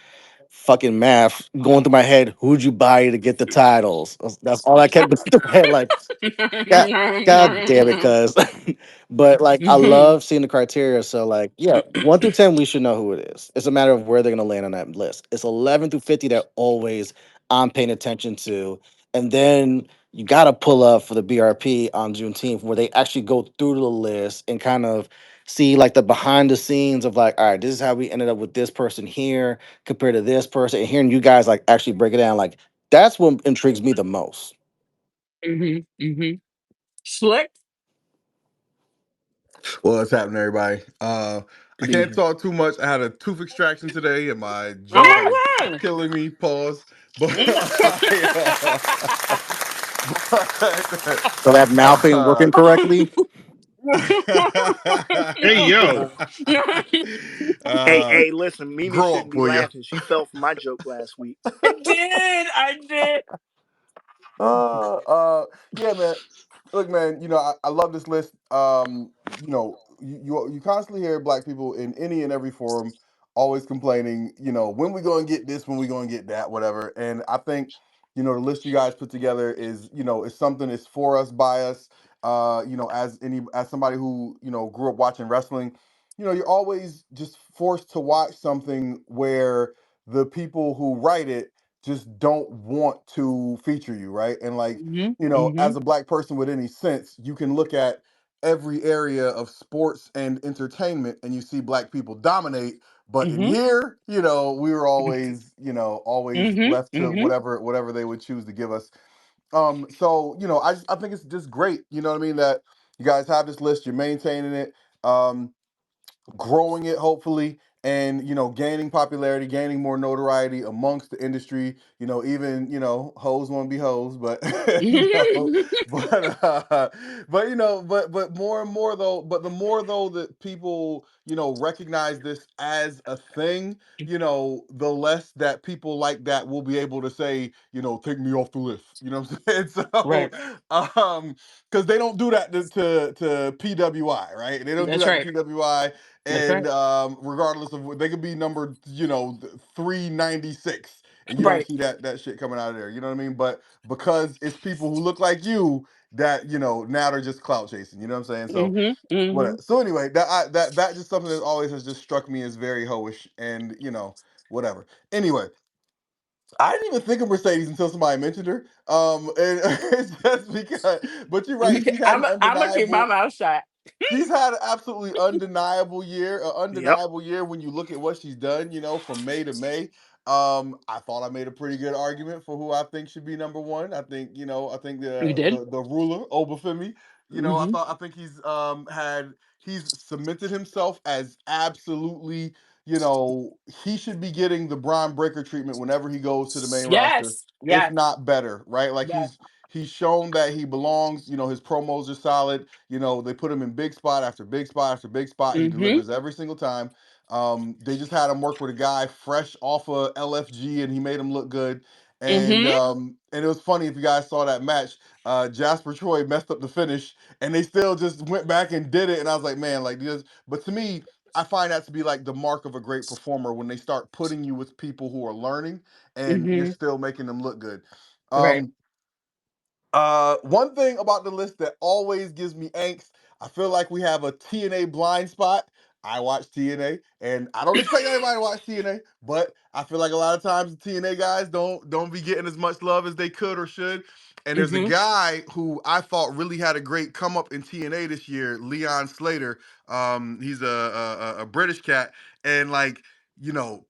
fucking math, going through my head, who'd you buy to get the titles? That's all I kept going through my head. Like, God damn it, cuz. But like I Mhm. love seeing the criteria. So like, yeah, 1 through 10, we should know who it is. It's a matter of where they're gonna land on that list. It's 11 through 50 that always I'm paying attention to. And then you gotta pull up for the BRP on Juneteenth where they actually go through the list and kind of see like the behind the scenes of like, all right, this is how we ended up with this person here compared to this person. And hearing you guys like actually break it down, like that's what intrigues me the most. Mhm. Mhm. Slick. Well, what's happening, everybody? I Good can't evening. talk too much. I had a tooth extraction today, and my Oh jaw is my god. killing me. Pause. But, but So that mouth ain't working correctly. Hey yo, Hey, uh, hey, listen, Mimi grow up, shouldn't be will you? laughing. She fell for my joke last week. I did. I did. Uh, uh, yeah, man. Look, man. I love this list. You constantly hear black people in any and every forum always complaining. When we going to get this, when we going to get that, whatever. And I think the list you guys put together is something that's for us, by us. As somebody who grew up watching wrestling, you're always just forced to watch something where the people who write it just don't want to feature you, right? And like, Mhm. as Mhm. a black person with any sense, you can look at every area of sports and entertainment and you see black people dominate, But in Mhm. here, we were always, always Mhm. left to Mhm. whatever they would choose to give us. So I think it's just great. You know what I mean? That you guys have this list, you're maintaining it. Growing it hopefully, and gaining popularity, gaining more notoriety amongst the industry. Even hoes want to be hoes, but you know but more and more though, but the more though that people recognize this as a thing, the less that people like that will be able to say, take me off the list, what I'm saying? So Right. because they don't do that to PWI, right? They don't do That's that to right. PWI. That's And right. regardless of they could be number 396, and you don't Right. see that shit coming out of there, you know what I mean? But because it's people who look like you, that now they're just clout chasing, you know what I'm saying? So Mhm. Mhm. whatever. So anyway, that just something that always has just struck me as very hoish, and whatever. Anyway, I didn't even think of Mercedes until somebody mentioned her. And it's just because, but you're right, she's had an I'm gonna keep my undeniable mouth shut. She's had an absolutely undeniable year, Yep. when you look at what she's done, from May to May. I thought I made a pretty good argument for who I think should be number one. I think You did. the ruler, Obafemi, Mhm. I think he's cemented himself as absolutely, he should be getting the Braun Breaker treatment whenever he goes to the main roster, Yes. if Yes. not better, right? Like Yes. he's shown that he belongs. His promos are solid. They put him in big spot after big spot after big spot. He Mhm. delivers every single time. They just had him work with a guy fresh off of LFG, and he made him look good. And Mhm. it was funny if you guys saw that match. Jasper Troy messed up the finish, and they still just went back and did it. And I was like, man, like this. But to me, I find that to be like the mark of a great performer when they start putting you with people who are learning, and you're Mhm. still making them look good. Right. Um, one thing about the list that always gives me angst, I feel like we have a TNA blind spot. I watch TNA, and I don't expect everybody to watch TNA, but I feel like a lot of times the TNA guys don't be getting as much love as they could or should. And there's a Mhm. guy who I thought really had a great come up in TNA this year, Leon Slater. He's a British cat, and like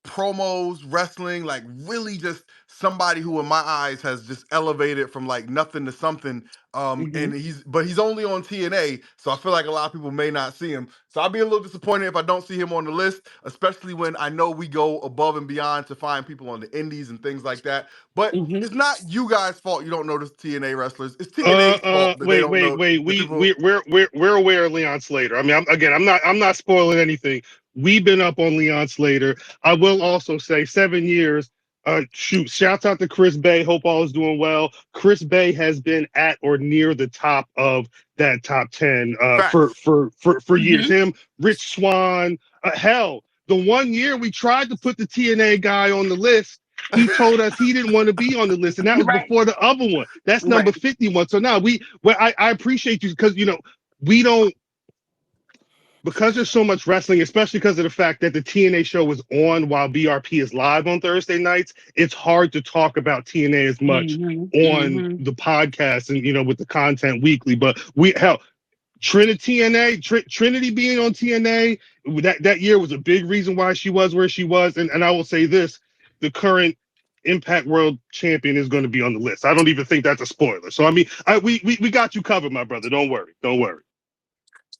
promos, wrestling, like really just somebody who in my eyes has just elevated from like nothing to something. And Mhm. he's only on TNA, so I feel like a lot of people may not see him. So I'll be a little disappointed if I don't see him on the list, especially when I know we go above and beyond to find people on the indies and things like that. But Mhm. it's not you guys' fault you don't notice TNA wrestlers. It's TNA's fault that they Wait, don't wait, know wait. the people. We're aware of Leon Slater. I mean, I'm not spoiling anything. We've been up on Leon Slater. I will also say 7 years. Shoot, shouts out to Chris Bay. Hope all is doing well. Chris Bay has been at or near the top of that top 10 Facts. for years. Mhm. Him, Rich Swan. Hell, the one year we tried to put the TNA guy on the list, he told us he didn't want to be on the list, and that was Right. before the other one. That's number Right. 51. So now I appreciate you because we don't, because there's so much wrestling, especially because of the fact that the TNA show is on while BRP is live on Thursday nights. It's hard to talk about TNA as much Mhm. on Mhm. the podcast and with the content weekly. But Trinity being on TNA that year was a big reason why she was where she was. And I will say this: the current Impact World Champion is going to be on the list. I don't even think that's a spoiler. So I mean, we got you covered, my brother. Don't worry. Don't worry.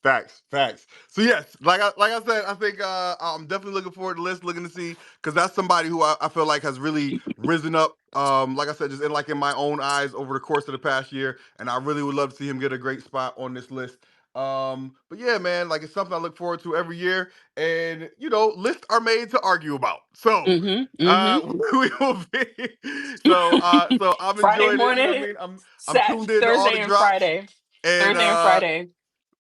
Facts, facts. So yes, like I said, I think I'm definitely looking forward to the list, looking to see, because that's somebody who I feel like has really risen up. Like I said, just in my own eyes over the course of the past year, and I really would love to see him get a great spot on this list. But yeah, man, like it's something I look forward to every year, and lists are made to argue about. So Mhm. Mhm. we will be. So I'm Friday enjoying it. You know what I morning, mean? I'm tuned in to all the Thursday and drops, Friday. and Thursday and Friday.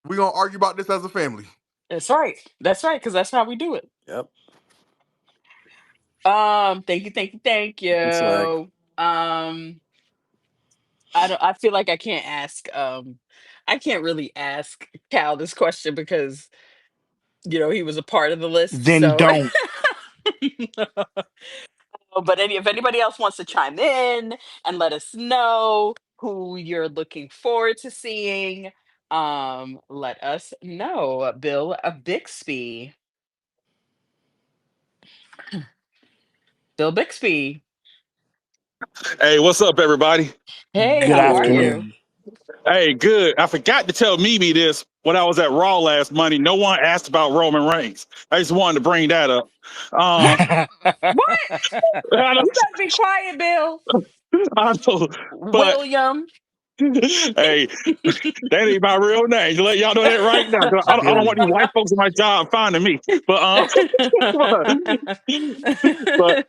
we're gonna argue about this as a family. That's right. That's right, because that's how we do it. Yep. Thank you, thank you, thank It's like, you. I don't. I feel like I can't ask. I can't really ask Cal this question because he was a part of the list. Then So, don't. but if anybody else wants to chime in and let us know who you're looking forward to seeing, let us know. Bill Bixby. Bill Bixby. Hey, what's up, everybody? Hey, Good how are Good. you? afternoon. Hey, good. I forgot to tell Mimi this when I was at Raw last Monday. No one asked about Roman Reigns. I just wanted to bring that up. Um, What? I know, You better be quiet, Bill. I know, but William. hey, that ain't my real name. To let y'all know that right now. 'Cause I don't want these Billy. white folks in my job finding me. But but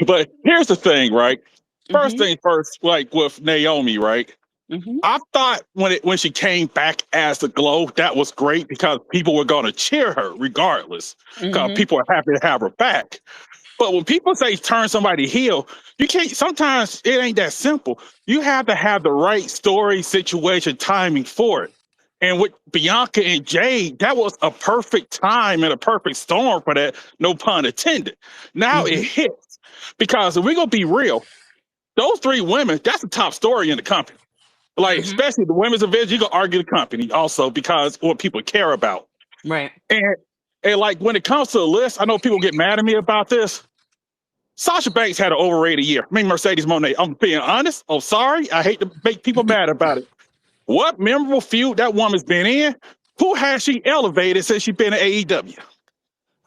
but here's the thing, right? First Mhm. thing first, like with Naomi, right? Mhm. I thought when she came back as the Glow, that was great because people were going to cheer her regardless, because Mhm. people are happy to have her back. But when people say turn somebody heel, you can't. Sometimes it ain't that simple. You have to have the right story, situation, timing for it. And with Bianca and Jade, that was a perfect time and a perfect storm for that. No pun intended. Now it Mhm. hits because if we're gonna be real, those three women, that's the top story in the company, like Mhm. especially the women's division. You can argue the company also because what people care about. Right. And and like when it comes to the list, I know people get mad at me about this. Sasha Banks had an overrated year. I mean Mercedes Monet. I'm being honest. Oh, sorry. I hate to make people mad about it. What memorable feud that woman's been in? Who has she elevated since she's been in AEW?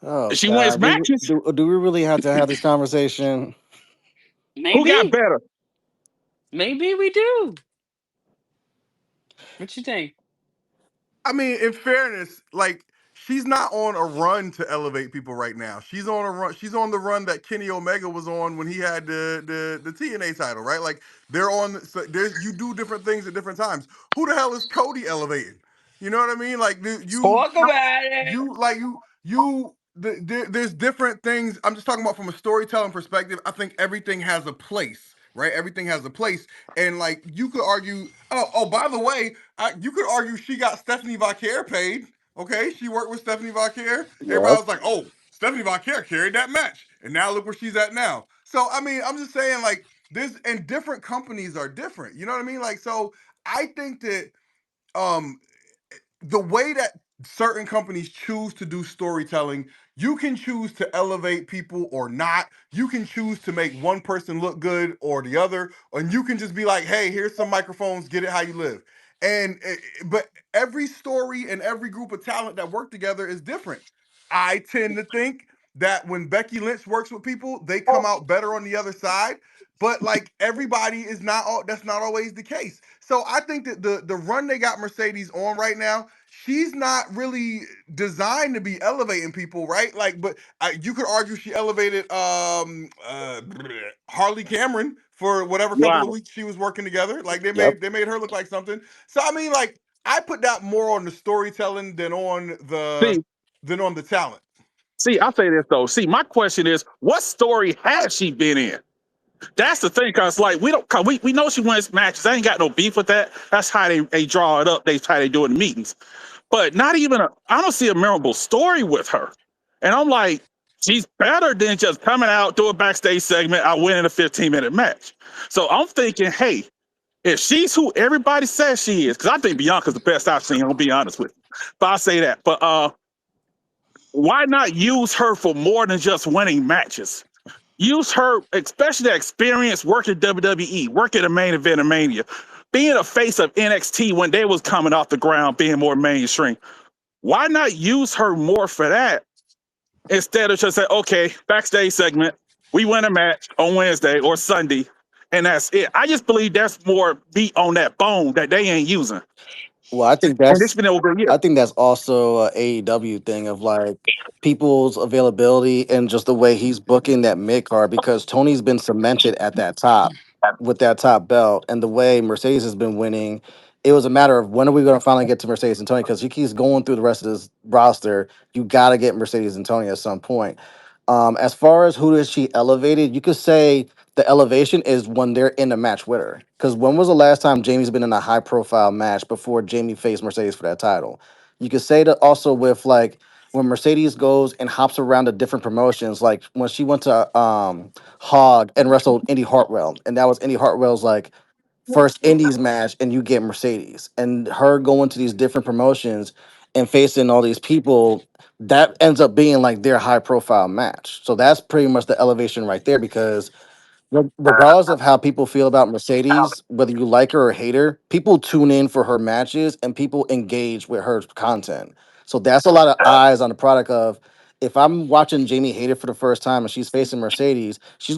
Oh She wins God, matches. do we really have to have this conversation? Who got Maybe. better? Maybe we do. What you think? I mean, in fairness, like she's not on a run to elevate people right now. She's on a run. She's on the run that Kenny Omega was on when he had the TNA title, right? Like they're on. So there's you do different things at different times. Who the hell is Cody elevating? You know what I mean? Like Talk about it. there's different things. I'm just talking about from a storytelling perspective. I think everything has a place, right? Everything has a place, and like you could argue. Oh, by the way, you could argue she got Stephanie Vacquer paid. Okay, she worked with Stephanie Vacquer. Everybody Yep. was like, "Oh, Stephanie Vacquer carried that match," and now look where she's at now. So I mean, I'm just saying, like, this and different companies are different. You know what I mean? Like, so I think that um the way that certain companies choose to do storytelling, you can choose to elevate people or not. You can choose to make one person look good or the other, and you can just be like, "Hey, here's some microphones, get it how you live." And but every story and every group of talent that work together is different. I tend to think that when Becky Lynch works with people, they come out better on the other side. But like everybody is not all that's not always the case. So I think that the run they got Mercedes on right now, she's not really designed to be elevating people, right? Like, but you could argue she elevated Harley Cameron for whatever couple of Wow. weeks she was working together. Like Yep. they made her look like something. So I mean, like I put that more on the storytelling See, than on the talent. see, I'll say this though. See, my question is, what story has she been in? That's the thing, cause like we don't, cause we know she wins matches. I ain't got no beef with that. That's how they draw it up. They how they do it in meetings. But not even I don't see a memorable story with her. And I'm like, she's better than just coming out, do a backstage segment, I win in a 15-minute match. So I'm thinking, hey, if she's who everybody says she is, because I think Bianca's the best I've seen, I'll be honest with you. But I'll say that. But why not use her for more than just winning matches? Use her, especially that experience working WWE, working the main event of Mania, being a face of NXT when they was coming off the ground, being more mainstream. Why not use her more for that instead of just say, okay, backstage segment, we win a match on Wednesday or Sunday, and that's it. I just believe that's more meat on that bone that they ain't using. Well, And it's been over a year. I think that's also a AEW thing of like people's availability and just the way he's booking that mid card because Tony's been cemented at that top with that top belt and the way Mercedes has been winning. It was a matter of when are we going to finally get to Mercedes and Tony because he keeps going through the rest of this roster. You got to get Mercedes and Tony at some point. As far as who is she elevated, you could say the elevation is when they're in a match with her. Because when was the last time Jamie's been in a high profile match before Jamie faced Mercedes for that title? You could say that also with like when Mercedes goes and hops around to different promotions, like when she went to Hog and wrestled Indy Hartwell, and that was Indy Hartwell's like first Indies match, and you get Mercedes and her going to these different promotions and facing all these people, that ends up being like their high profile match. So that's pretty much the elevation right there because regardless of how people feel about Mercedes, whether you like her or hate her, people tune in for her matches and people engage with her content. So that's a lot of eyes on the product of if I'm watching Jamie Hayter for the first time and she's facing Mercedes, Jamie's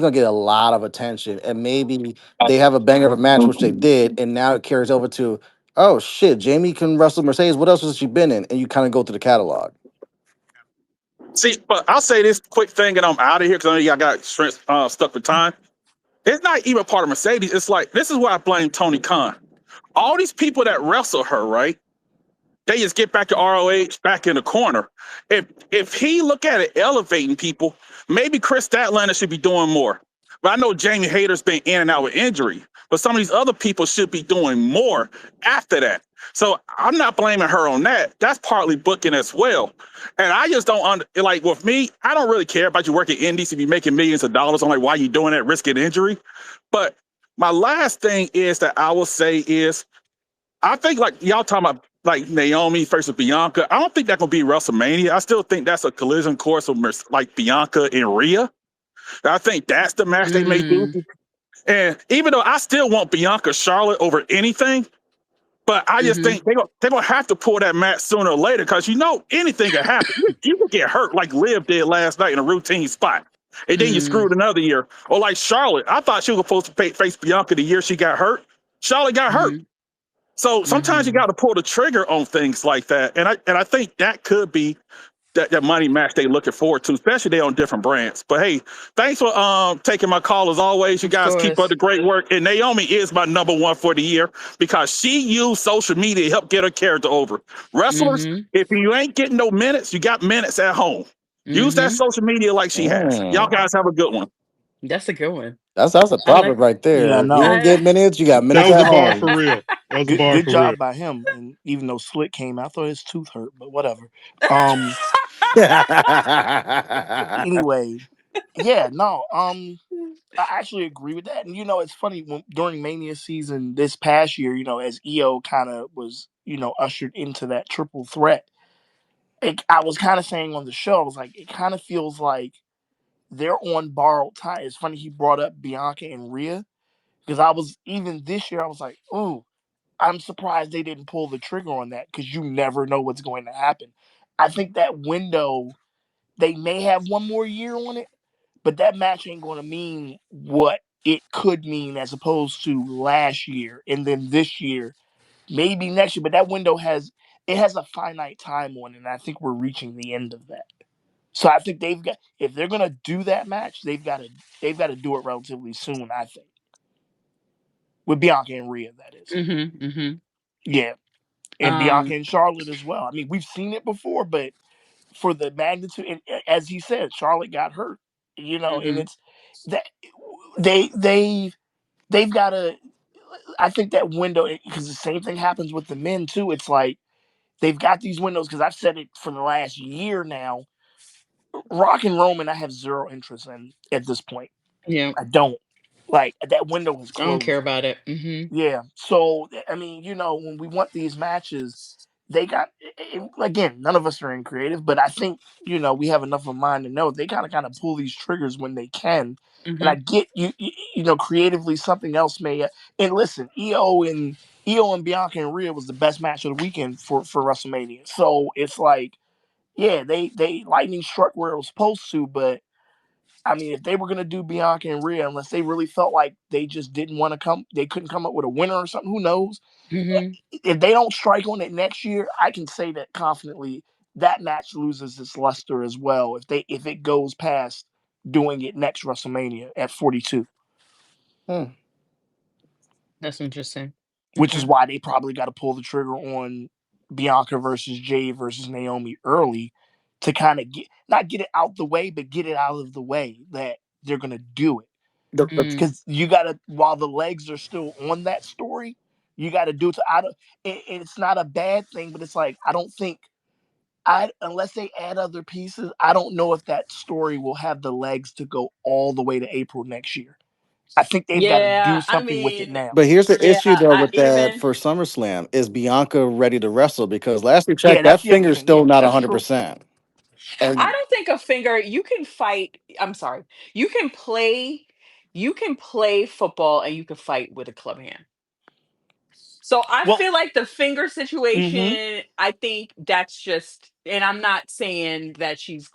gonna get a lot of attention. And maybe they have a banger of a match, which they did, and now it carries over to, oh shit, Jamie can wrestle Mercedes. What else has she been in? And you kind of go through the catalog. See, but I'll say this quick thing and I'm out of here because I know y'all got stuck with time. It's not even part of Mercedes. It's like, this is where I blame Tony Khan. All these people that wrestle her, right? They just get back to ROH, back in the corner. If he look at it elevating people, maybe Chris Statlander should be doing more. But I know Jamie Hayter's been in and out with injury, but some of these other people should be doing more after that. So I'm not blaming her on that. That's partly booking as well. And I just don't like with me, I don't really care about you working indies to be making millions of dollars. I'm like, why are you doing that, risking injury? But my last thing is that I will say is I think like y'all talking about like Naomi versus Bianca. I don't think that's gonna be WrestleMania. I still think that's a collision course of like Bianca and Rhea. I think that's the match they may do. Mm, And even though I still want Bianca Charlotte over anything, but I just mm-hmm, think they're gonna have to pull that match sooner or later because anything can happen. You could get hurt like Liv did last night in a routine spot. And then you mm, screwed another year. Or like Charlotte. I thought she was supposed to face Bianca the year she got hurt. Charlotte got hurt. mm-hmm, So sometimes you mm-hmm. got to pull the trigger on things like that, and I think that could be that money match they looking forward to, especially they on different brands. But hey, thanks for taking my call as always. You Of guys keep up course. the great work. And Naomi is my number one for the year because she used social media to help get her character over. Wrestlers, Mm-hmm, if you ain't getting no minutes, you got minutes at home. Use that mm-hmm. social media like she has. Y'all Mm. guys have a good one. That's a good one. That's a I like. proverb right Yeah, there. If you no. don't get minutes, you got That minutes was a at bar for home. real. That was a bar Good for real. job by him. And even though Slick came, I thought his tooth hurt, but whatever. Um. Anyway, yeah, no. I actually agree with that. And it's funny when during Mania season this past year, as EO kind of was, ushered into that triple threat. I was kind of saying on the show, I was like, it kind of feels like they're on borrowed time. It's funny he brought up Bianca and Rhea because I was even this year I was like, ooh, I'm surprised they didn't pull the trigger on that because you never know what's going to happen. I think that window they may have one more year on it, but that match ain't going to mean what it could mean as opposed to last year and then this year, maybe next year. But that window has a finite time on it, and I think we're reaching the end of that. So I think they've got if they're gonna do that match, they've got to do it relatively soon. I think with Bianca and Rhea, that is. Mm-hmm, mm-hmm. Yeah, and Bianca Um, and Charlotte as well. I mean, we've seen it before, but for the magnitude, and as he said, Charlotte got hurt. And mm-hmm, it's that they've got to. I think that window because the same thing happens with the men too. It's like they've got these windows because I've said it for the last year now. Rock and Roman, I have zero interest in at this point. yeah. I don't like that window has I don't care closed. about it. Mm-hmm, Yeah. So I mean, when we want these matches, they got again. None of us are in creative, but I think we have enough of mind to know they kind of pull these triggers when they can. And mm-hmm, I get creatively something else may. And listen, EO and Bianca and Rhea was the best match of the weekend for WrestleMania. So it's like, yeah, they lightning struck where it was supposed to, but I mean, if they were gonna do Bianca and Rhea, unless they really felt like they just didn't want to they couldn't come up with a winner or something. Who knows? mm-hmm. If they don't strike on it next year, I can say that confidently that match loses its luster as well. If it goes past doing it next WrestleMania at 42, Hmm. That's interesting. which is Okay. why they probably got to pull the trigger on Bianca versus Jade versus Naomi early to kind of not get it out the way, but get it out of the way that they're gonna do it. Mm, Because you gotta while the legs are still on that story, you gotta do it to I don't it's not a bad thing, but it's like I don't think I unless they add other pieces, I don't know if that story will have the legs to go all the way to April next year. I think they've got to do Yeah, I something with it mean, now. But here's the yeah, issue though I with that even for SummerSlam. Is Bianca ready to wrestle? Because last we Yeah, checked, that that's the other finger's thing. Yeah, still not that's true. 100%. I And don't think a finger you can fight. I'm sorry. You can play you can play football and you can fight with a club hand. So I Well, feel like the finger mm-hmm. situation, I think that's just, and I'm not saying that she's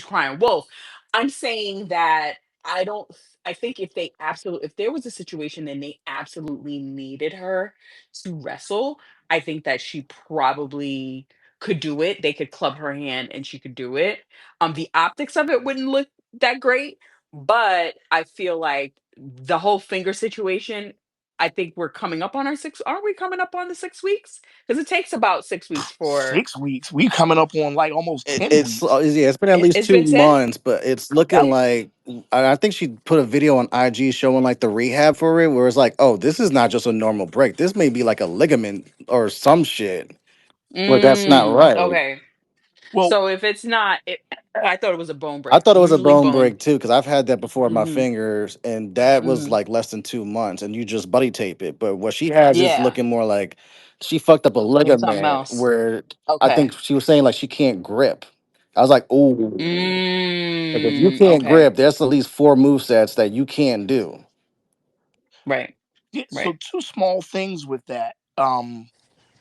crying wolf. I'm saying that I don't, I think if there was a situation and they absolutely needed her to wrestle, I think that she probably could do it. They could club her hand and she could do it. The optics of it wouldn't look that great, but I feel like the whole finger situation, I think we're coming up on our six. Aren't we coming up on the 6 weeks? Because it takes about 6 weeks for 6 weeks. We coming up on like almost it, 10 weeks. yeah, it's been at least it's two been 10. months, but it's looking Yep. like I think she put a video on IG showing like the rehab for it, where it's like, oh, this is not just a normal break. This may be like a ligament or some shit. Where that's not right. Okay. Well, So if it's not, I thought it was a bone I break. thought it was a Usually bone bone. break too, because I've had that before in my Hmm. fingers, and that was Hmm. like less than 2 months, and you just buddy tape it. But what she has is Yeah, looking more like she fucked up a something ligament else. where I Okay. think she was saying like she can't grip. I was like, oh, if you can't Okay. grip, there's at least four move sets that you can't do. Right. yeah, so Right. two small things with that.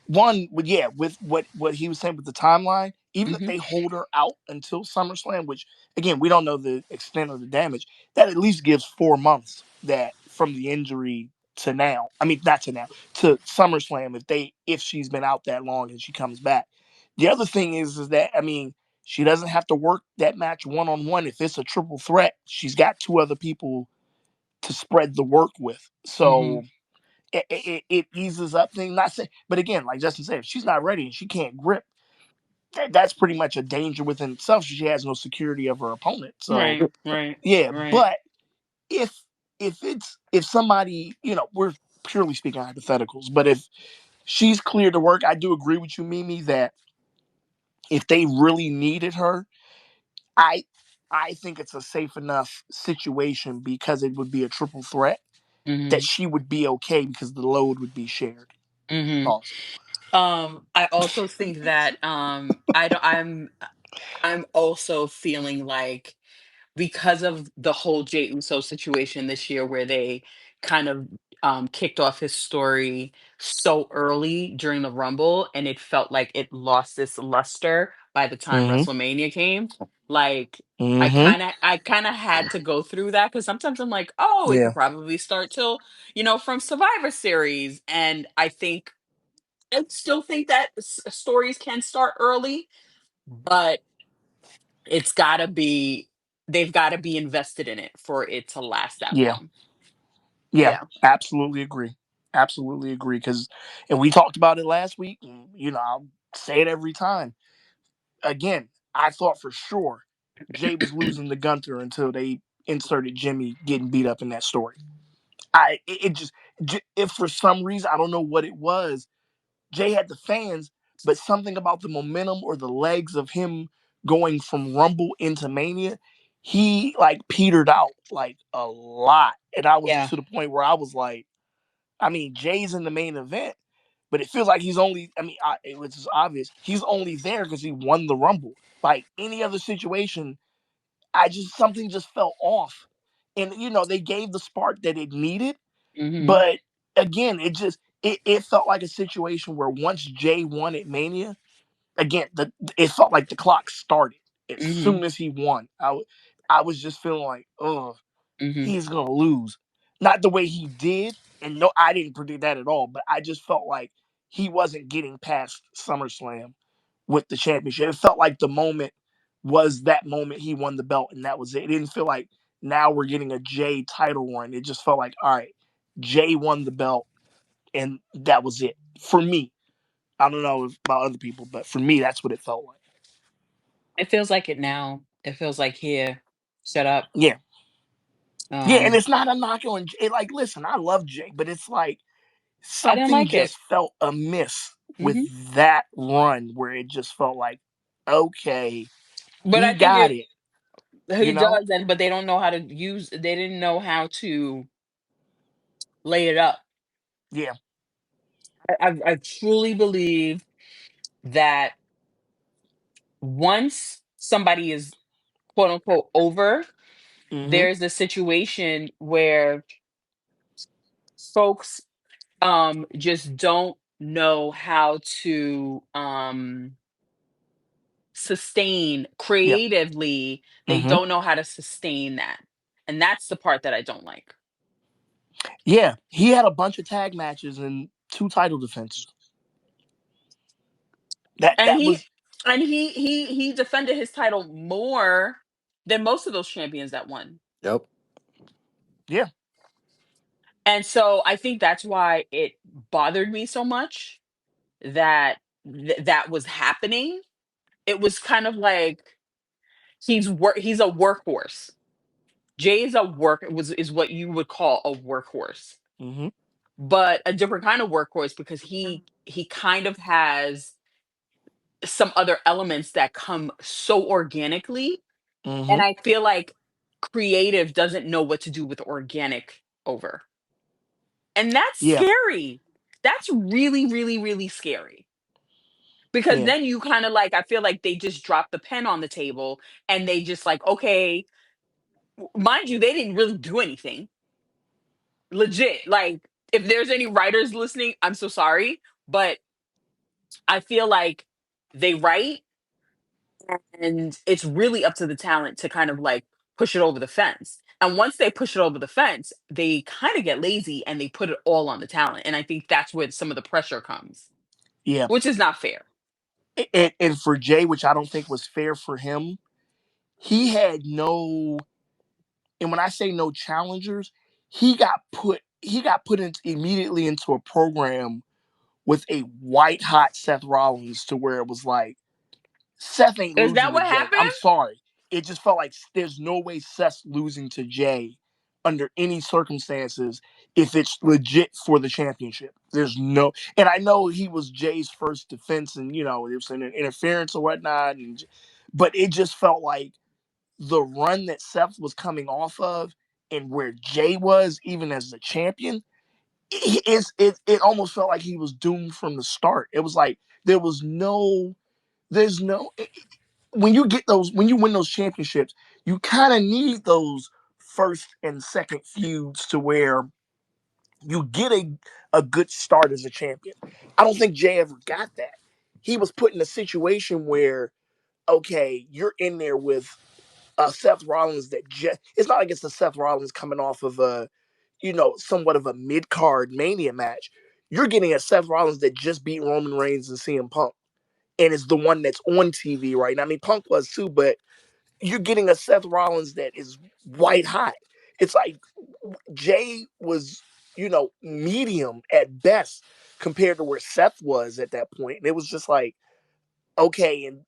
One, yeah, with what he was saying with the timeline, even if Hmm. they hold her out until SummerSlam, which again we don't know the extent of the damage, that at least gives 4 months that from the injury to now. I mean, not to now, to SummerSlam, if she's been out that long and she comes back. The other thing is that I mean she doesn't have to work that match one on one. If it's a triple threat, she's got two other people to spread the work with. Hmm. So it eases up things. Not saying, but again, like Justin said, if she's not ready and she can't grip, that's pretty much a danger within itself. She has no security of her opponent. So Right. Right. yeah, Right. but if if somebody, we're purely speaking hypotheticals, but if she's cleared to work, I do agree with you, Mimi, that if they really needed her, I I think it's a safe enough situation because it would be a triple threat that Hmm. she would be okay because the load would be shared. Hmm. Pause. I also think that I don't, I'm also feeling like because of the whole Jey Uso situation this year, where they kind of kicked off his story so early during the Rumble, and it felt like it lost this luster by the time Mm-hmm. WrestleMania came. Like Mm-hmm. I kind of had to go through that because sometimes I'm like, oh, it Yeah. could probably start till from Survivor Series, and I still think that stories can start early, but it's got to be they've got to be invested in it for it to last that Yeah. long. Yeah. Yeah. Absolutely agree. Absolutely agree. And we talked about it last week. And, I'll say it every time. Again, I thought for sure Jay was losing to Gunther until they inserted Jimmy getting beat up in that story. It just, if for some reason, I don't know what it was, Jay had the fans, but something about the momentum or the legs of him going from Rumble into Mania, he like petered out like a lot. And I was Yeah. to the point where I was like, I mean, Jay's in the main event, but it feels like he's only, I mean, it was just obvious. He's only there because he won the Rumble. Like any other situation, something just felt off. And, they gave the spark that it needed, Mhm. but again, it felt like a situation where once Jay won at Mania, again, it felt like the clock started as Mhm. soon as he won. I was just feeling like, oh, Mhm. he's gonna lose. Not the way he did, and no, I didn't predict that at all. But I just felt like he wasn't getting past SummerSlam with the championship. It felt like the moment was that moment he won the belt, and that was it. It didn't feel like now we're getting a Jay title run. It just felt like, all right, Jay won the belt, and that was it for me. I don't know about other people, but for me, that's what it felt like. It feels like it now. It feels like here. Shut up. Yeah, yeah, and Um, it's not a knock on Jay. Like, listen, I love Jay, but it's like I didn't something like it. just felt amiss with Mhm. that run, where it just felt like, okay, But he I think got it it. You He know? does, but they don't know how to use. They didn't know how to lay it up. Yeah. I truly believe that once somebody is quote unquote over, Mm-hmm. there's a situation where folks just don't know how to sustain Yep. creatively. They Mm-hmm. don't know how to sustain that, and that's the part that I don't like. Yeah. He had a bunch of tag matches and 2 title defenses. That And that he was he defended his title more than most of those champions that won. Yep. yeah. And so I think that's why it bothered me so much that that was happening. It was kind of like he's a workhorse. Jay is a work was is what you would call a workhorse, Mm-hmm. but a different kind of workhorse because he kind of has some other elements that come so organically. Mm-hmm. And I feel like creative doesn't know what to do with organic over. And that's Yeah. scary. That's really, really, really scary. Because Yeah. then you kind of like, I feel like they just dropped the pen on the table and they just like, okay, mind you, they didn't really do anything. Legit. Like, if there's any writers listening, I'm so sorry. But I feel like they write and it's really up to the talent to kind of like push it over the fence. And once they push it over the fence, they kind of get lazy and they put it all on the talent. And I think that's where some of the pressure comes, Yeah. which is not fair. And for Jay, which I don't think was fair for him, he had no, and when I say no challengers, he got put immediately into a program with a white hot Seth Rollins to where it was like Seth ain't Is losing that to what Jay. happened? I'm sorry. It just felt like there's no way Seth's losing to Jay under any circumstances if it's legit for the championship. There's no, and I know he was Jay's first defense, and it was an interference or whatnot, but it just felt like the run that Seth was coming off of and where Jay was, even as the champion, it almost felt like he was doomed from the start. It was like there was no, there's no when you win those championships, you kind of need those first and second feuds to where you get a good start as a champion. I don't think Jay ever got that. He was put in a situation where, okay, you're in there with Seth Rollins it's not like it's the Seth Rollins coming off of somewhat of a mid card Mania match. You're getting a Seth Rollins that just beat Roman Reigns and CM Punk, and is the one that's on TV right now. I mean, Punk was too, but you're getting a Seth Rollins that is white hot. It's like Jay was, medium at best compared to where Seth was at that point, and it was just like, okay, and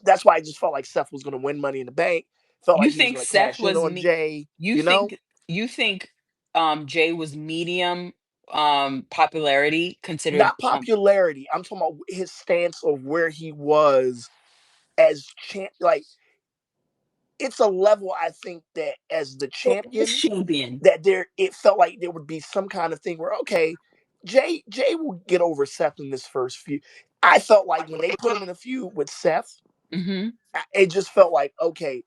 that's why I just felt like Seth was going to win Money in the Bank. Felt You like he was think going to Seth cash in was on me? Jay. You think you think Jay was medium popularity considered Not popularity. I'm talking about his stance of where he was as champ. Like, it's a level I think that as the as champion, champion? that it felt like there would be some kind of thing where, okay, Jay will get over Seth in this first feud. I felt like when they put him in a feud with Seth, Mm-hmm. it just felt like, okay,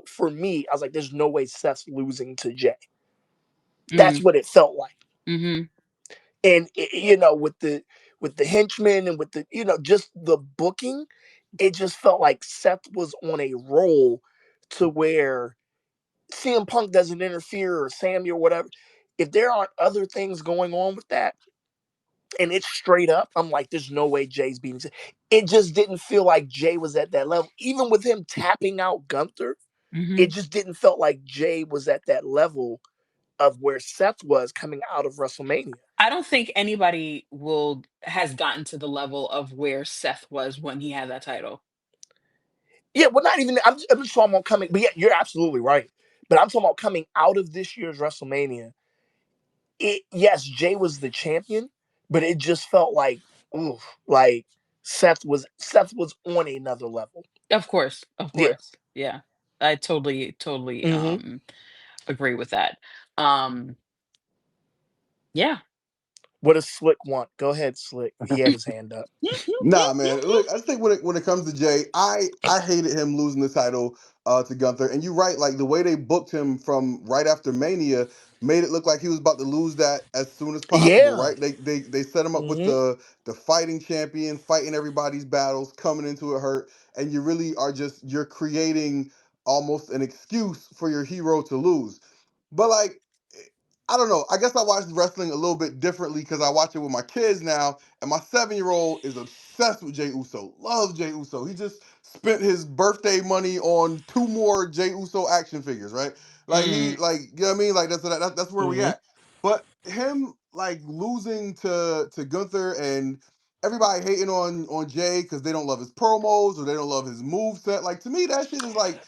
for me, I was like, there's no way Seth's losing to Jay. That's what it felt like. Mm-hmm. And with the henchmen and with the just the booking, it just felt like Seth was on a roll to where CM Punk doesn't interfere or Sammy or whatever. If there aren't other things going on with that, and it's straight up, I'm like, there's no way Jay's beating. It just didn't feel like Jay was at that level. Even with him tapping out Gunther, Mm-hmm. it just didn't felt like Jay was at that level of where Seth was coming out of WrestleMania. I don't think anybody will has gotten to the level of where Seth was when he had that title. Yeah, well, not even. I'm just talking about coming. But yeah, you're absolutely right. But I'm talking about coming out of this year's WrestleMania. Yes, Jay was the champion, but it just felt like, ooh, like Seth was on another level. Of course, Yeah, yeah. I totally Hmm. agree with that. Um yeah. What does Slick want? Go ahead, Slick. He had his hand up. Nah, man. Look, I just think when it comes to Jay, I hated him losing the title to Gunther. And you're right, like the way they booked him from right after Mania made it look like he was about to lose that as soon as possible, Yeah. right? They set him up with Hmm. the fighting champion, fighting everybody's battles, coming into it hurt, and you really are just you're creating almost an excuse for your hero to lose. But like I don't know. I guess I watch wrestling a little bit differently because I watch it with my kids now, and my 7-year-old is obsessed with Jey Uso. Loves Jey Uso. He just spent his birthday money on 2 more Jey Uso action figures, right? Like he, Mm, like you know what I mean. Like that's where we Hmm. at. But him like losing to Gunther and everybody hating on Jay because they don't love his promos or they don't love his move set. Like to me, that shit is like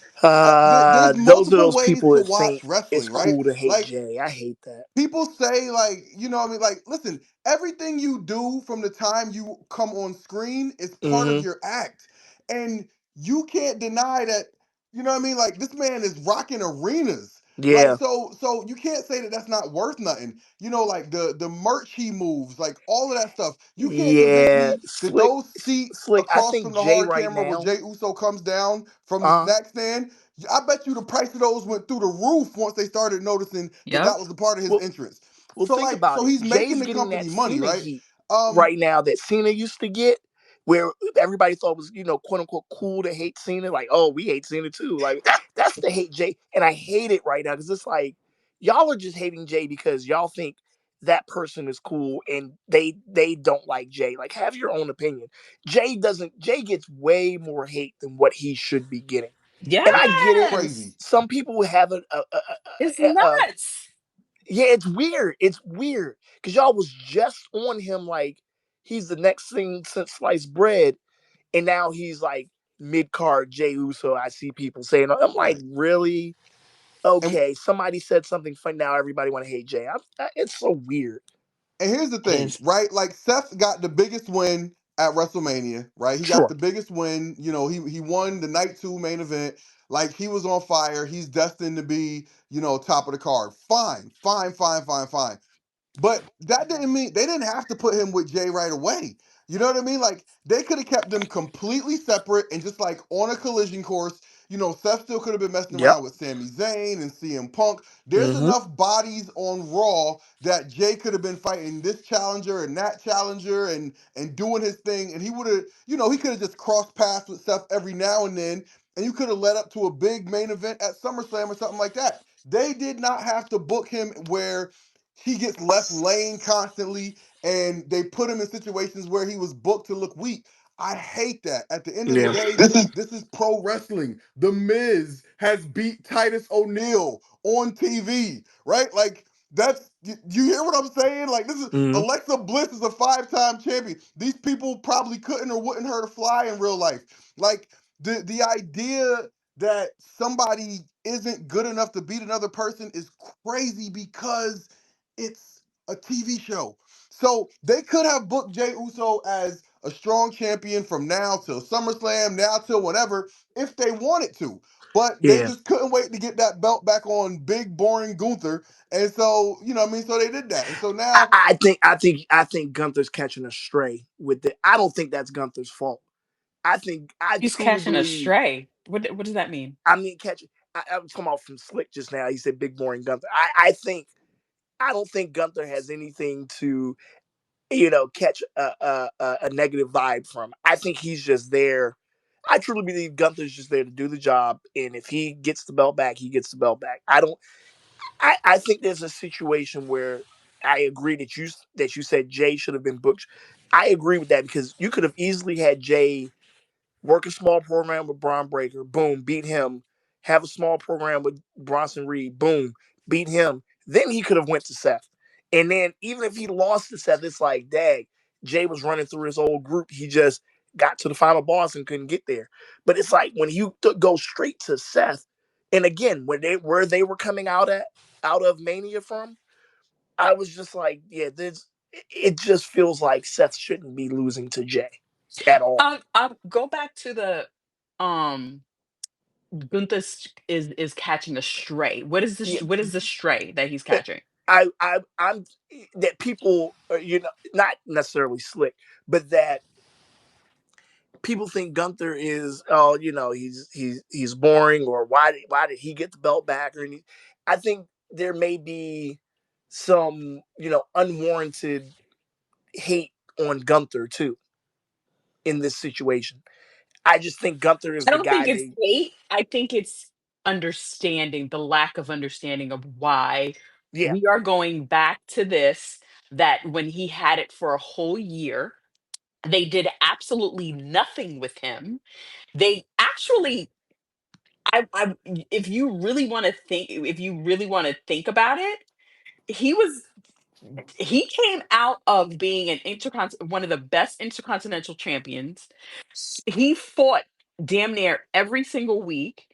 there's Those are multiple those ways people to that watch think it's wrestling, right? cool to hate Like Jay. I hate that. people say like what I mean, like listen, everything you do from the time you come on screen is part of Hmm. your act, and you can't deny that. You know what I mean? Like this man is rocking arenas. Like Yeah. so you can't say that that's not worth nothing. You know, like the merch he moves, like all of that stuff. You can't convince Yeah. me that Slick. those seats Slick. I across think from the Jay hard right camera where now. Jay Uso comes down from the Uh. snack stand, I bet you the price of those went through the roof once they started noticing that yep. that was the part of his Well. entrance. Well, So think like, about so it. he's making Jay's the getting company that money, Cena right? heat Um, right now that Cena used to get, where everybody thought was, quote unquote, cool to hate Cena. Like, oh, we hate Cena too. Like, that's the hate Jay, and I hate it right now because it's like y'all are just hating Jay because y'all think that person is cool and they don't like Jay. Like, have your own opinion. Jay doesn't. Jay gets way more hate than what he should be getting, and I get it. crazy. Yes. Some people have It's a nuts. yeah, it's weird. It's weird because y'all was just on him like he's the next thing since sliced bread, and now he's like mid card Jey Uso. I see people saying, I'm like, Right. really? And Okay, somebody said something funny. Now everybody want to hate Jay. It's so weird. and here's the It thing, is. right? Like Seth got the biggest win at WrestleMania, right? He got Sure. the biggest win. You know, he won the night 2 main event. Like he was on fire. He's destined to be, top of the card. Fine, fine, fine, fine, fine. But that didn't mean they didn't have to put him with Jay right away. You know what I mean? Like they could have kept them completely separate and just like on a collision course. Seth still could have been messing Yep. around with Sami Zayn and CM Punk. There's Mm-hmm. enough bodies on Raw that Jay could have been fighting this challenger and that challenger and doing his thing. And he would have, he could have just crossed paths with Seth every now and then. And you could have led up to a big main event at SummerSlam or something like that. They did not have to book him where he gets left laying constantly, and they put him in situations where he was booked to look weak. I hate that. At the end of the Yeah. day, this is pro wrestling. The Miz has beat Titus O'Neil on TV, right? Like that's you hear what I'm saying? Like this is Mm-hmm. Alexa Bliss is a 5-time champion. These people probably couldn't or wouldn't hurt a fly in real life. Like the idea that somebody isn't good enough to beat another person is crazy because it's a TV show. So they could have booked Jey Uso as a strong champion from now till SummerSlam, now till whatever, if they wanted to. But they Yeah. just couldn't wait to get that belt back on big boring Gunther. And so, what I mean? So they did that. And so I, now, I think Gunther's catching a stray with it. I don't think that's Gunther's fault. I He's truly catching a believe. stray. What does that mean? I mean, catch. I was talking about from Slick just now. He said big boring Gunther. I don't think Gunther has anything to catch a negative vibe from. I think he's just there. I truly believe Gunther's just there to do the job, and if he gets the belt back, he gets the belt back. I don't. I think there's a situation where I agree that you said Jay should have been booked. I agree with that because you could have easily had Jay work a small program with Braun Breaker, boom, beat him. Have a small program with Bronson Reed, boom, beat him. Then he could have went to Seth. And then even if he lost to Seth, it's like, dang, Jay was running through his old group. He just got to the final boss and couldn't get there. But it's like when you go straight to Seth, and again, where they were coming out of Mania from, I was just like, yeah, this it just feels like Seth shouldn't be losing to Jay at all. I'll go back to the um Gunther is catching a stray. Yeah, What is the stray that he's eh, catching? I'm that people are, not necessarily slick, but that people think Gunther is, oh, he's boring, or why did he get the belt back, or any. I think there may be some unwarranted hate on Gunther too in this situation. I just think Gunther is I the don't think guy it's they. hate. I think it's understanding, the lack of understanding of why Yeah, we are going back to this, that when he had it for a whole year, they did absolutely nothing with him. They actually, I if you really want to think about it, he was he came out of being one of the best intercontinental champions. He fought damn near every single week.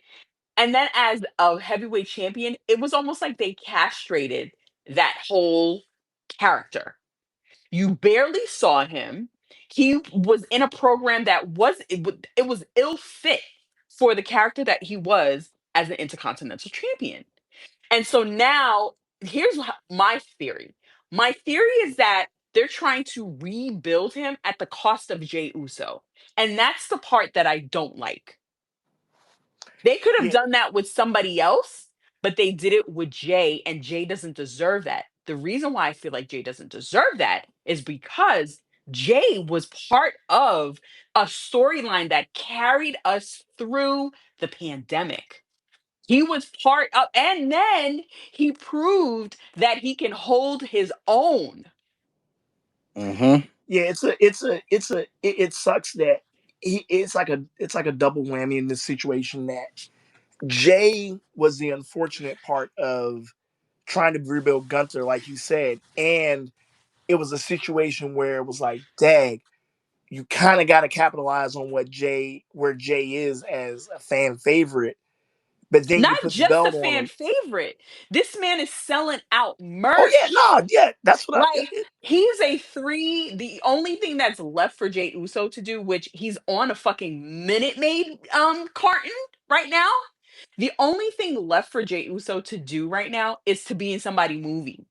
And then as a heavyweight champion, it was almost like they castrated that whole character. You barely saw him. He was in a program that it was ill fit for the character that he was as an intercontinental champion. And so now, my theory. My theory is that they're trying to rebuild him at the cost of Jey Uso. And that's the part that I don't like. They could have yeah, done that with somebody else, but they did it with Jay, and Jay doesn't deserve that. The reason why I feel like Jay doesn't deserve that is because Jay was part of a storyline that carried us through the pandemic. He was part of, and then he proved that he can hold his own. Mm-hmm. yeah. It sucks that it's like a double whammy in this situation, that Jay was the unfortunate part of trying to rebuild Gunter, like you said, and it was a situation where it was like, dag, you kind of got to capitalize on where Jay is as a fan favorite, but then Not you put the just a belt on fan him. favorite. This man is selling out Oh yeah, merch. no, yeah, that's what I. Like, he's a three. The only thing that's left for Jey Uso to do, which he's on a fucking Minute Maid carton right now. The only thing left for Jey Uso to do right now is to be in somebody movie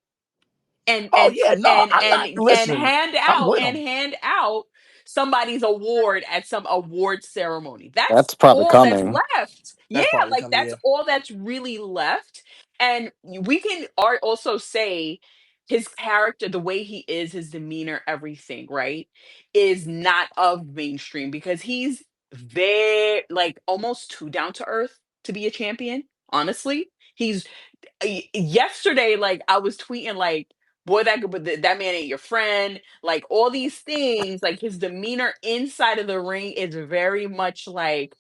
and Oh and yeah, no, and I'm not. and and Listen, I'm with him. hand out somebody's award at some award ceremony. That's That's probably all that's coming. left. Yeah, That's probably like coming. that's Yeah, all that's really left. And we can also say his character, the way he is, his demeanor, everything, right, is not of mainstream, because he's very, like, almost too down to earth to be a champion. Honestly, he's yesterday, like, I was tweeting like, boy, that man ain't your friend, like, all these things. Like, his demeanor inside of the ring is very much like,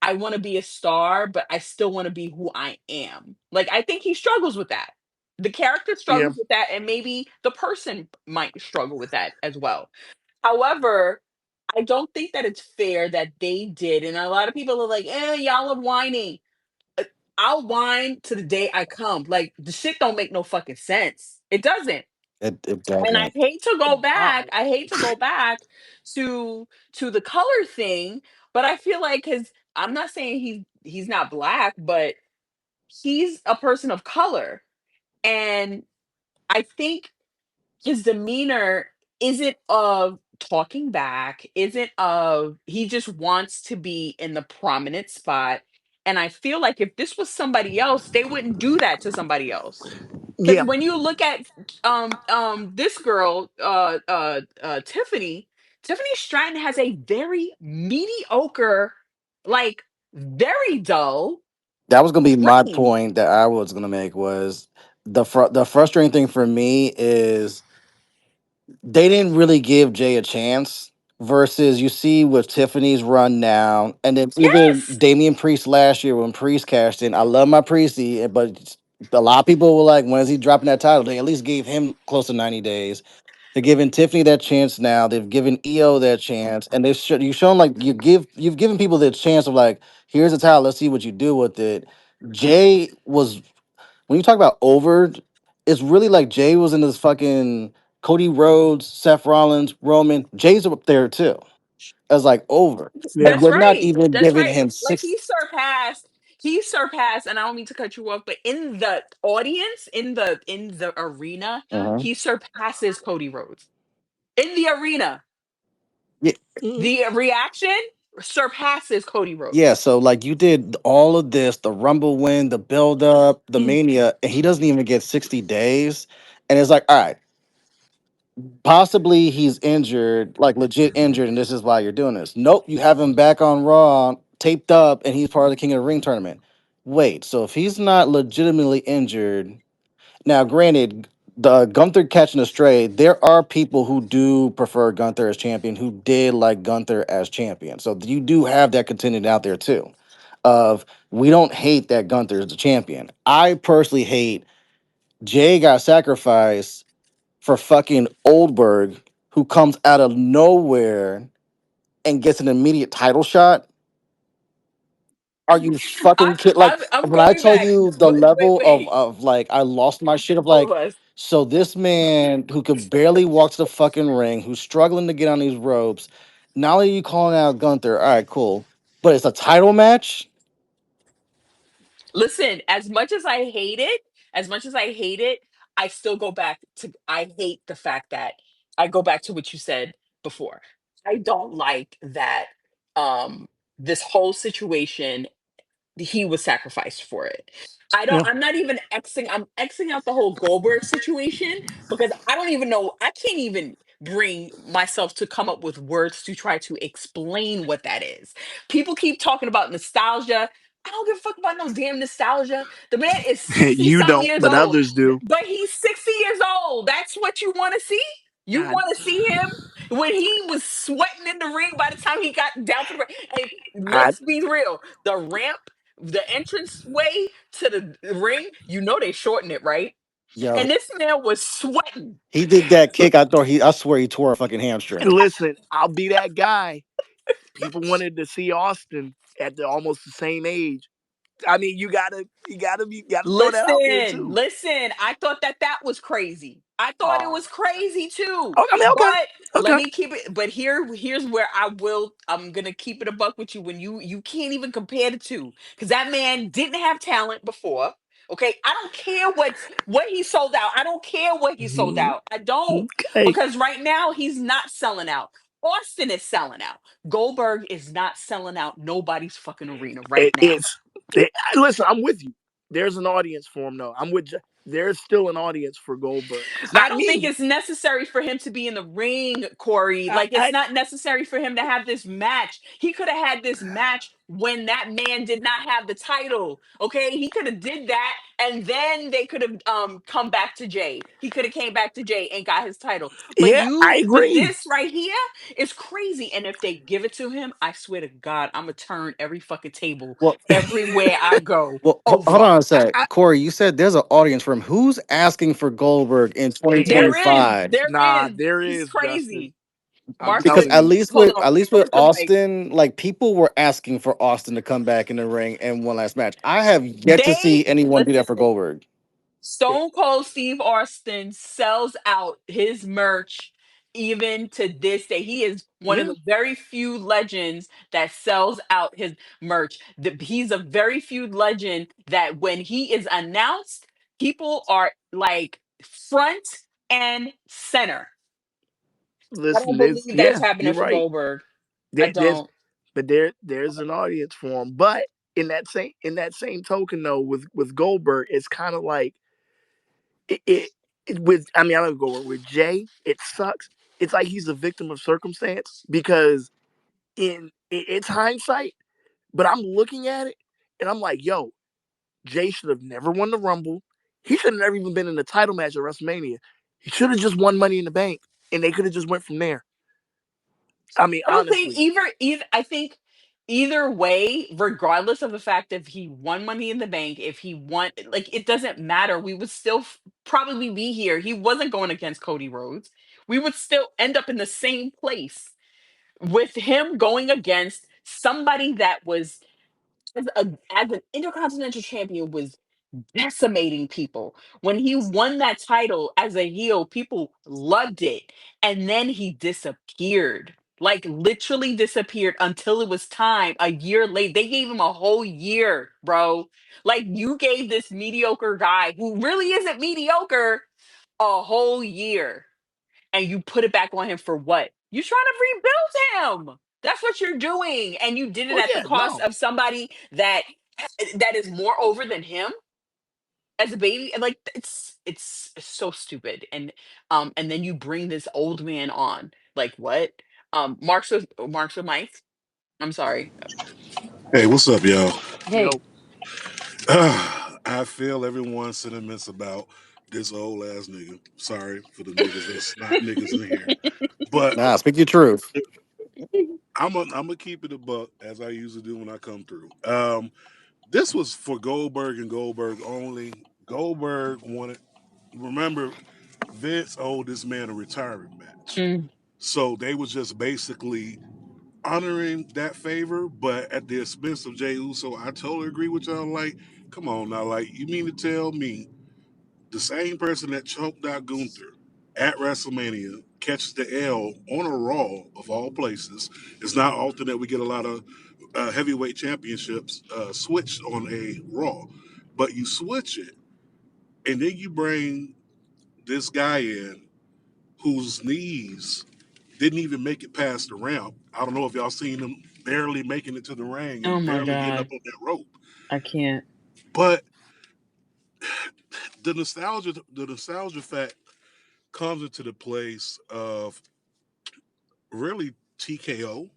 I want to be a star, but I still want to be who I am. Like, I think he struggles with that. The character yeah, struggles with that, and maybe the person might struggle with that as well. However, I don't think that it's fair that they did, and a lot of people are like, y'all are whining. uh, I'll whine to the day I come. Like, the shit don't make no fucking sense. It doesn't. It And I doesn't. hate to go uh, back. I hate to go back to the color thing, but I feel like, cuz I'm not saying he's not black, but he's a person of color. And I think his demeanor isn't of talking back, isn't of, he just wants to be in the prominent spot. And I feel like if this was somebody else, they wouldn't do that to somebody else. Because yeah, when you look at this girl, Tiffany Stratton has a very mediocre, like, very dull That was gonna be my reign. point that I was gonna make was the frustrating thing for me is they didn't really give Jay a chance. Versus you see with Tiffany's run now, and then even Yes. Damian Priest last year when Priest cashed in. I love my Priesty, but a lot of people were like, "When is he dropping that title?" They at least gave him close to 90 days. They're giving Tiffany that chance now. They've given EO that chance, and you've shown like you've given people the chance of like, here's a title, let's see what you do with it. Jay was when you talk about over, it's really like Jay was in this fucking Cody Rhodes, Seth Rollins, Roman. Jay's up there too as like over, yeah, and That's we're not right. even That's giving right. him Like, six. he surpassed. he surpassed, and I don't mean to cut you off, but in the audience, in the arena, Uh-huh. he surpasses Cody Rhodes. In the arena, Yeah, Mm. the reaction surpasses Cody yeah. Rhodes. So like you did all of this, the Rumble win, the build up, the Mm. Mania, and he doesn't even get 60 days. And it's like, all right, possibly he's injured, like legit injured, and this is why you're doing this. Nope, you have him back on Raw, taped up, and he's part of the King of the Ring tournament. Wait, so if he's not legitimately injured, now granted, the Gunther catching a stray, there are people who do prefer Gunther as champion, who did like Gunther as champion. So you do have that contingent out there too. Of we don't hate that Gunther is the champion. I personally hate Jay got sacrificed for fucking Oldberg, who comes out of nowhere and gets an immediate title shot. Are you fucking kid? Like I'm when I going tell back. you the Wait, level wait. of like I lost my shit of All of like, us. so this man who could barely walk to the fucking ring, who's struggling to get on these ropes, not only are you calling out Gunther, all right, cool, but it's a title match. Listen, as much as I hate it, I still go back to I hate the fact that I go back to what you said before. I don't like that this whole situation he was sacrificed for it. Yeah. I'm not even I'm Xing out the whole Goldberg situation because I don't even know, I can't even bring myself to come up with words to try to explain what that is. People keep talking about nostalgia. I don't give a fuck about no damn nostalgia. The man is 60 You something don't, years but old, others do. but he's 60 years old. That's what you want to see? You God, want to see him when he was sweating in the ring by the time he got down for the ring? And I let's be real, the ramp, the entrance way to the ring, you know they shortened it, right? Yo, And this man was sweating. he did that kick. I thought I swear he tore a fucking and hamstring. listen, I'll be that guy. People wanted to see Austin at almost the same age. I mean, you gotta throw that out there Listen, too. listen. I thought that that was crazy. I thought it Oh, was crazy too. I mean, okay, But let okay. me keep it. But here's where I'm gonna keep it a buck with you. When you can't even compare the two, because that man didn't have talent before. Okay, I don't care what he sold out. I don't care what he sold Mhm. out. I don't, Okay, because right now he's not selling out. Austin is selling out. Goldberg is not selling out nobody's fucking arena right now. it's listen. I'm with you. There's an audience for him, though. There's still an audience for Goldberg. It's I not don't think me. it's necessary for him to be in the ring, Corey. Like, it's I not necessary for him to have this match. He could have had this match when that man did not have the title. Okay, he could have did that, and then they could have come back to Jay. He could have came back to Jay and got his title. yeah, I But agree. this right here is crazy. And if they give it to him, I swear to God, I'm gonna turn every fucking table Well, everywhere I go well, hold over. on a sec, I Corey. You said there's an audience for him. Who's asking for Goldberg in There it's is, 2025? there nah. is. There It's is Justin. crazy. I'm Because telling Marcellus, you. hold on. at least Go with to the mic. Austin, like people were asking for Austin to come back in the ring and one last match. I have yet to They see anyone do listen. that for Goldberg. Stone Cold Steve Austin sells out his merch even to this day. He is one of Yeah, the very few legends that sells out his merch. He's a very few legend that when he is announced, people are like front and center. I don't listen. believe that's Yeah, happening you're for right. Goldberg. I There's don't. but there's an audience for him. But in that same token though, with Goldberg, it's kind of like it with I mean I don't go with Jay. It sucks. It's like he's a victim of circumstance because it's hindsight, but I'm looking at it and I'm like, yo, Jay should have never won the Rumble. He should have never even been in the title match at WrestleMania. He should have just won Money in the Bank, and they could have just went from there. I mean, I don't think honestly, either I think either way, regardless of the fact if he won Money in the Bank, if he won, like, it doesn't matter. We would still probably be here. He wasn't going against Cody Rhodes. We would still end up in the same place with him going against somebody that was as an intercontinental champion was decimating people. When he won that title as a heel, people loved it. And then he disappeared. Like literally disappeared until it was time a year late. They gave him a whole year, bro. Like you gave this mediocre guy who really isn't mediocre a whole year and you put it back on him for what? You're trying to rebuild him. That's what you're doing. And you did it Oh at the yeah, cost no. of somebody that is more over than him as a baby. And like it's so stupid. And then you bring this old man on. Like what? Marks with Mike. I'm sorry. Hey, what's up, y'all? Hey. Yo, I feel everyone's sentiments about this old ass nigga. Sorry for the niggas that's not niggas in here, but Nah, speak your truth. I'm gonna keep it a buck as I usually do when I come through. This was for Goldberg and Goldberg only. Goldberg wanted. Remember, Vince owed this man a retirement match, Mm, so they was just basically honoring that favor, but at the expense of Jey Uso. I totally agree with y'all. Like, come on now, like you mean to tell me the same person that choked out Gunther at WrestleMania catches the L on a Raw of all places? It's not often that we get a lot of heavyweight championships switched on a Raw, but you switch it and then you bring this guy in whose knees didn't even make it past the ramp. I don't know if y'all seen him barely making it to the ring oh and my barely getting up God. on that rope. I can't. But the nostalgia fact comes into the place of really TKO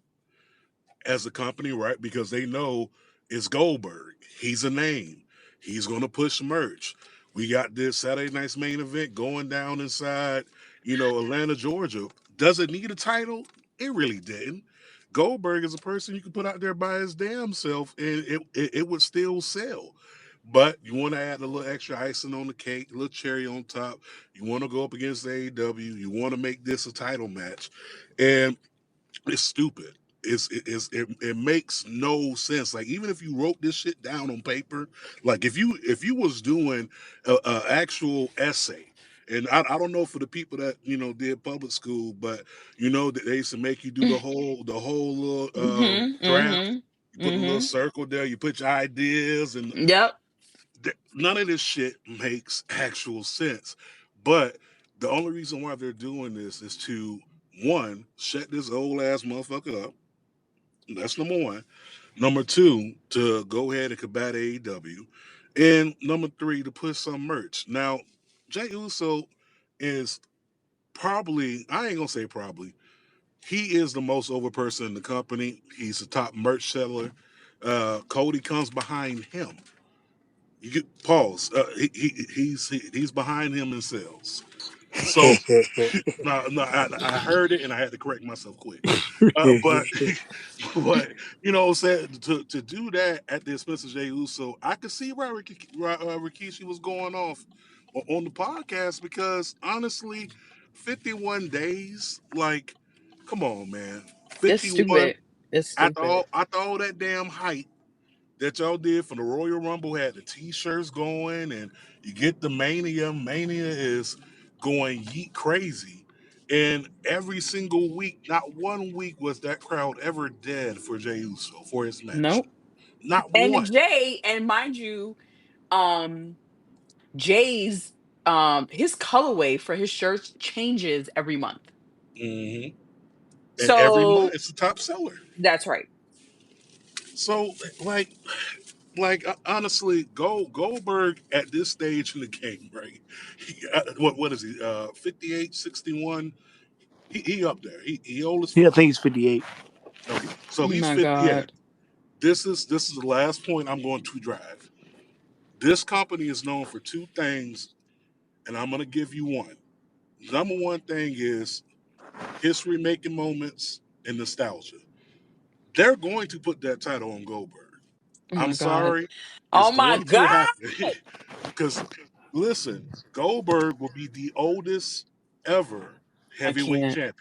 as a company, right? Because they know it's Goldberg. He's a name. He's going to push merch. We got this Saturday night's main event going down inside, Atlanta, Georgia. Does it need a title? It really didn't. Goldberg is a person you can put out there by his damn self, and it would still sell. But you want to add a little extra icing on the cake, a little cherry on top. You want to go up against AEW. You want to make this a title match, and it's stupid. It makes no sense. Like even if you wrote this shit down on paper, like if you was doing a actual essay, and I don't know for the people that did public school, but that they used to make you do the whole little Mm-hmm. draft. You Mm-hmm. put a little Mm-hmm. circle there. You put your ideas, and Yep. none of this shit makes actual sense. But the only reason why they're doing this is to one, shut this old ass motherfucker up. That's number one. Number two, to go ahead and combat AEW. And number three, to push some merch. Now, Jay Uso is probably, I ain't gonna say probably, he is the most over person in the company. He's the top merch seller. Cody comes behind him. You get pause. He's behind him in sales. So no, I heard it and I had to correct myself quick. But but what I'm saying, to do that at the expense of Jey Uso, I could see why Rikishi was going off on the podcast because honestly, 51 days, like, come on, man, It's 51 stupid. It's stupid. after all that damn hype that y'all did for the Royal Rumble, had the t-shirts going, and you get the Mania. Mania is going yeet crazy. And every single week, not one week was that crowd ever dead for Jey Uso for his match. Nope. Not And one. Jay, and mind you, um, Jay's his colorway for his shirts changes every month. hmm And every month So it's the top seller. that's right. So honestly, Goldberg at this stage in the game, right? What is he? 58, 61. He up there. He old as yeah, I fuck. think he's 58. Okay, Oh so he's my 50. Yeah, God. this is the last point I'm going to drive. This company is known for two things, and I'm going to give you one. Number one thing is history making moments and nostalgia. They're going to put that title on Goldberg. Oh I'm my God. sorry, it's Oh my going to God. happen. Because listen, Goldberg will be the oldest ever I heavyweight can't. champion.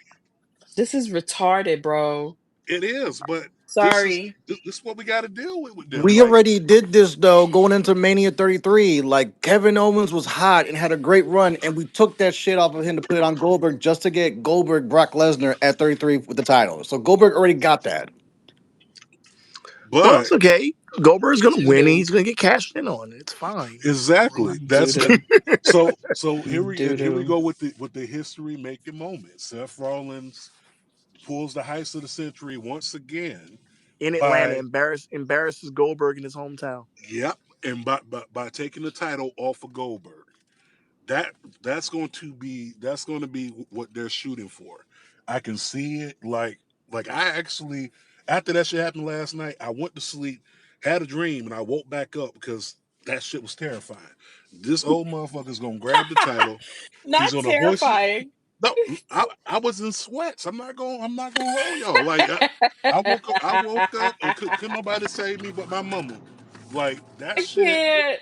This is retarded, bro. it is, but this is Sorry. this is what we got to deal with them. We Like, already did this though, going into Mania 33. Like Kevin Owens was hot and had a great run, and we took that shit off of him to put it on Goldberg just to get Goldberg Brock Lesnar at 33 with the title. So Goldberg already got that. Well, but it's okay. Goldberg's gonna win, and Doo-doo. he's gonna get cashed in on it. It's fine. exactly, that's Doo-doo. so here we Doo-doo. go with the history making moment. Seth Rollins pulls the heist of the century once again In Atlanta, by embarrasses Goldberg in his hometown. yep, and by taking the title off of Goldberg. That that's going to be what they're shooting for. I can see it. Like I actually, after that shit happened last night, I went to sleep, had a dream, and I woke back up because that shit was terrifying. This old motherfucker's gonna grab the title. Not He's gonna hoist it. terrifying. No, I was in sweats. I'm not gonna hold y'all. Like I woke up and couldn't nobody save me but my mama. Like that I shit, can't.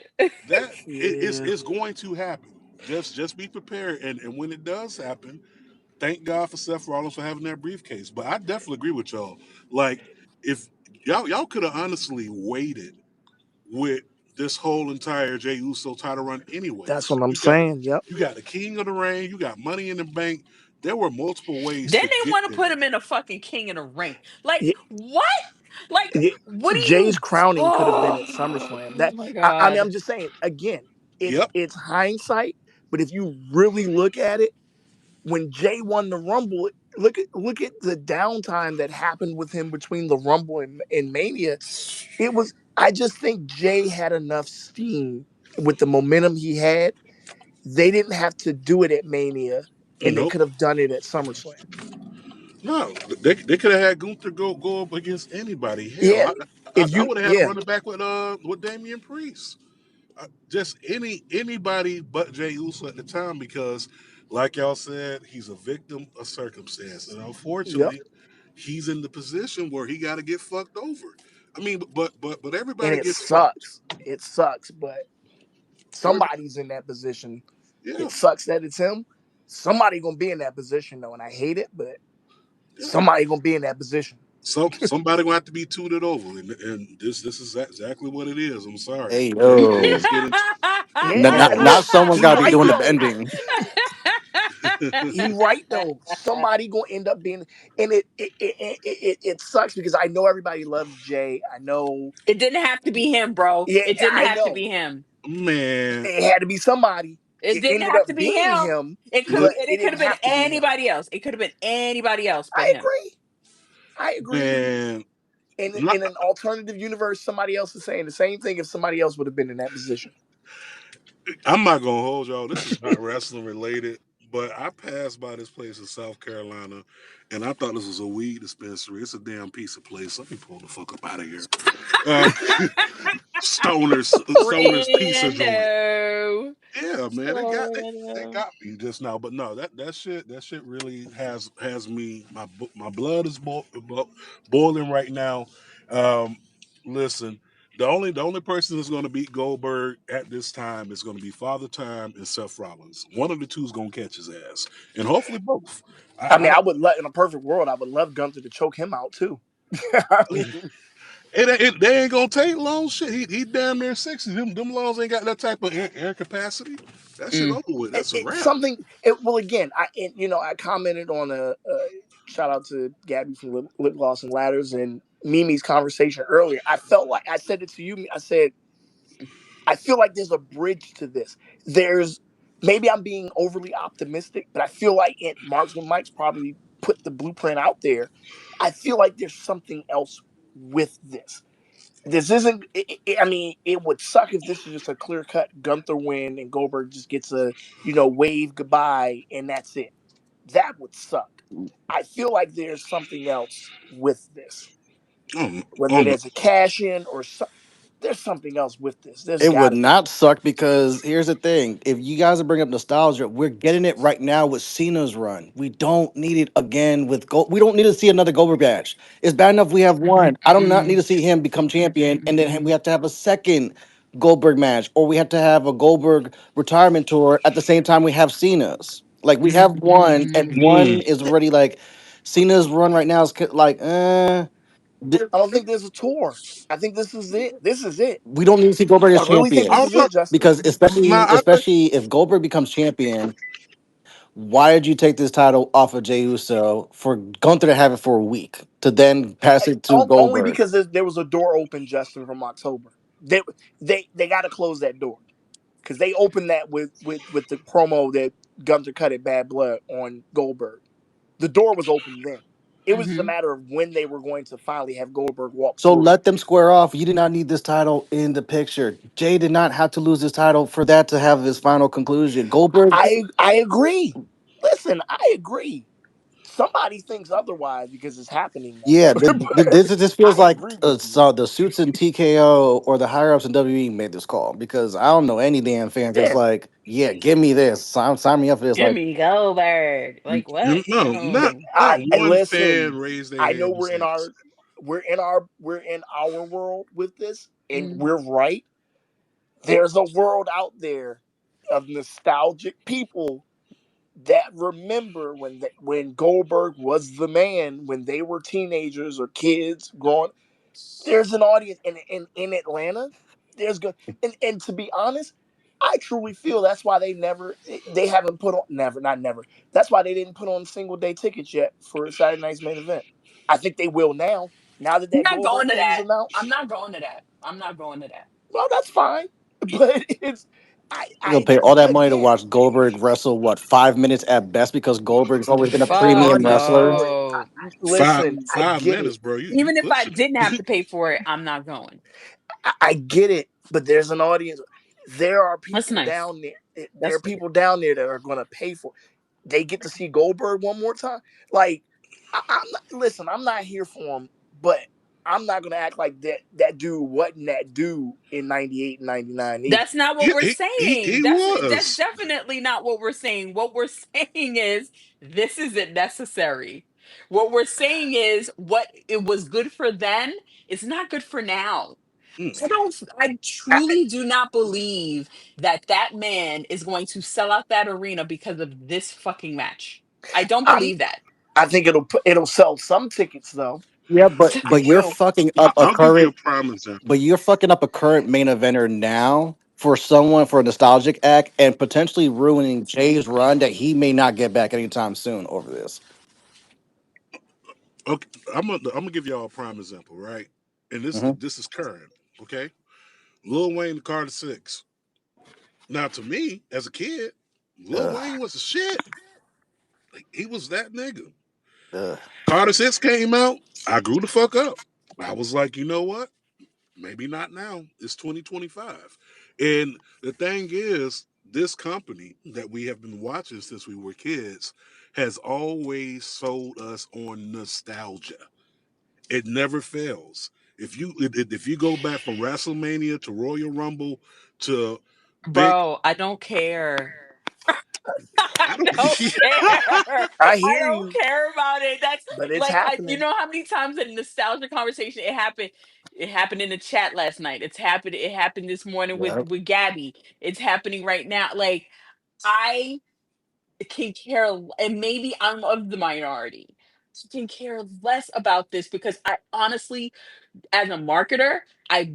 that Yeah, it's going to happen. Just be prepared, and when it does happen, thank God for Seth Rollins for having that briefcase. But I definitely agree with y'all. Like if y'all could have honestly waited with this whole entire Jey Uso title run, that's anyways. what I'm You got saying. Yep. you got the King of the Ring, you got Money in the Bank. There were multiple ways Then to they get want to put there. him in a fucking king in a ring. Like, Yeah, what? Like, yeah. what do Jay's you. crowning could have been at Oh SummerSlam. That my I mean, God. I'm just saying. Again, Yep. it's hindsight, but if you really look at it, when Jay won the Rumble, look at the downtime that happened with him between the Rumble and Mania. It was. I just think Jay had enough steam with the momentum he had. They didn't have to do it at Mania, and they Nope. could have done it at SummerSlam. No. They could have had Gunther go up against anybody. Hell, Yeah, if I you would have had a yeah, running back with Damian Priest. Just anybody but Jey Uso at the time because, like y'all said, he's a victim of circumstance, and yep. unfortunately, he's in the position where he got to get fucked over. I mean, but And everybody it gets fucked. sucks. It sucks, but Everybody, somebody's in that position. yeah, It sucks that it's him. Somebody gonna be in that position though, and I hate it, but yeah. somebody gonna be in that position. So somebody gonna have to be tooted over, and this is exactly what it is. I'm sorry. Hey Yeah, yo, Let's get into yeah. not Look, someone he got to be right doing the though. bending. He right though. Somebody gonna end up being, and it sucks because I know everybody loves Jay. I know. It didn't have to be him, bro. Yeah, It didn't I have to know. be him. Man, It had to be somebody. It It didn't ended have up to be being him. him, It could but li- it it could didn't have been have to be him. anybody else. It could have been anybody else but I him. agree. I agree. man, not, In an alternative universe, somebody else is saying the same thing if somebody else would have been in that position. I'm not gonna hold y'all. This is not wrestling related, but I passed by this place in South Carolina, and I thought this was a weed dispensary. It's a damn piece of place. Let me pull the fuck up out of here. Uh, Stoner's pizza joint. Rando. Yeah, man, they Rando. got me just now. But no, that shit really has me. My blood is boiling right now. Um, listen, the only person that's going to beat Goldberg at this time is going to be Father Time and Seth Rollins. One of the two is going to catch his ass, and hopefully both. I mean, I I would love in a perfect world, I would love Gunther to choke him out too. I mean, they ain't gonna take long. Shit, he damn near 60. Them laws ain't got that type of air capacity. That shit Mm. over with. That's a it's wrap. something. Well, again, I commented on a shout out to Gabby from Lip Gloss and Ladders and Mimi's conversation earlier. I felt like I said it to you. I said I feel like there's a bridge to this. There's maybe I'm being overly optimistic, but I feel like Marks when Mike's probably put the blueprint out there. I feel like there's something else with this. This isn't. I mean, it would suck if this is just a clear cut Gunther win and Goldberg just gets a wave goodbye and that's it. That would suck. I feel like there's something else with this, Oh, whether oh no. there's a cash in or there's something else with this. There's It got would to be. not suck because here's the thing. If you guys are bringing up nostalgia, we're getting it right now with Cena's run. We don't need it again with Gold. We don't need to see another Goldberg match. It's bad enough we have one. I do not need Mm. to see him become champion and then we have to have a second Goldberg match or we have to have a Goldberg retirement tour at the same time we have Cena's. Like we have one and Mm. one Mm, is already like Cena's run right now is like, I don't think there's a tour. I think this is it. This is it. we don't need to see Goldberg I as really think champion this I'm is talking. it, Justin. because Nah, I think especially if Goldberg becomes champion, why did you take this title off of Jey Uso for Gunther to have it for a week to then pass it to Only Goldberg? because there was a door open, Justin, from October. They they got to close that door because they opened that with the promo that Gunther cut at Bad Blood on Goldberg. The door was open then. It was just a Hmm. matter of when they were going to finally have Goldberg walk So through. let them square off. You did not need this title in the picture. Jay did not have to lose this title for that to have his final conclusion. Goldberg, I agree. Listen, I agree. Somebody thinks otherwise because it's happening yeah, now. But this feels I like agree with you. so the suits in TKO or the higher ups in WWE made this call because I don't know any damn fans that's Yeah, like, yeah, give me this, sign me up for this. Like, Jimmy Goldberg. Like what? no, yeah. No. not I one fan listen. raised their I hand know and said this. we're in our world with this, and Mm. we're right. There's a world out there of nostalgic people that remember when Goldberg was the man when they were teenagers or kids growing. There's an audience in Atlanta. There's good and to be honest, I truly feel that's why they haven't put on never not never. That's why they didn't put on single day tickets yet for Saturday night's main event. I think they will now. Now that I'm that not going Goldberg to thing is that. announced, I'm not going to that. I'm not going to that. well, that's fine. But it's you're gonna pay all that money to again, watch Goldberg wrestle what 5 minutes at best because Goldberg's always been a the Fuck premium audience wrestler. for it. no. Five Listen, I five get it. minutes, bro. You Even if I pushing didn't have it. to pay for it, I'm not going. I get it, but there's an audience. There are That's people nice. down there. There That's are sweet. people down there that are going to pay for. They get to see Goldberg one more time. Like, I'm not, listen. I'm not here for him, but I'm not going to act like that dude wasn't that dude in '98 and '99 either. That's not what Yeah, we're saying. he That's was. definitely not what we're saying. What we're saying is this isn't necessary. What we're saying is what it was good for then is not good for now. Mm. I I, truly do not believe that that man is going to sell out that arena because of this fucking match. I don't I'm. believe that. I think it'll sell some tickets though. Yeah, It but you're will. fucking up a I'll give you a current prime example. but you're fucking up a current main eventer now for someone for a nostalgic act and potentially ruining Jay's run that he may not get back anytime soon over this. Okay, I'm gonna give y'all a prime example, right? And Hmm. this is current. Okay, Lil Wayne, the Carter Six. Now, to me, as a kid, Lil Ugh, Wayne was a shit. Like, he was that nigga. ugh. Carter Six came out. I grew the fuck up. I was like, you know what? Maybe not now. It's 2025. And the thing is, this company that we have been watching since we were kids has always sold us on nostalgia. It never fails. If you go back from WrestleMania to Royal Rumble to big, Bro, I don't care. I I don't. don't care. I I hear don't you, care about it. That's but it's like you happening. know how many times in nostalgia conversation it happened. It happened in the chat last night. It's happened. It happened this morning Yep. with Gabby. It's happening right now. Like I can care, and maybe I'm of the minority. I can care less about this because I honestly, as a marketer, I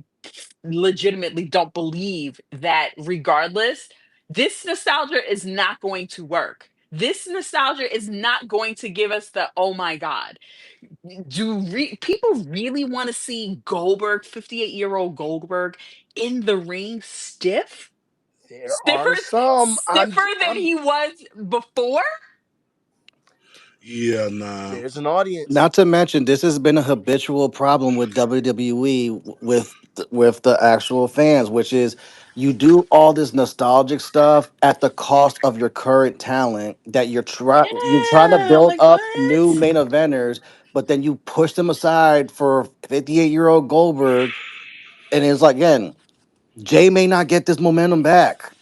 legitimately don't believe that regardless, this nostalgia is not going to work. This nostalgia is not going to give us the oh my god. People really want to see Goldberg, 58-year-old Goldberg, in the ring stiff? There Stiffer, are some. stiffer than he was before? Yeah, nah. There's an audience. Not to mention, this has been a habitual problem with WWE with the actual fans, which is you do all this nostalgic stuff at the cost of your current talent that you're trying to Yeah, build like up new what? main eventers, but then you push them aside for 58-year-old Goldberg, and it's like again, Jay may not get this momentum back.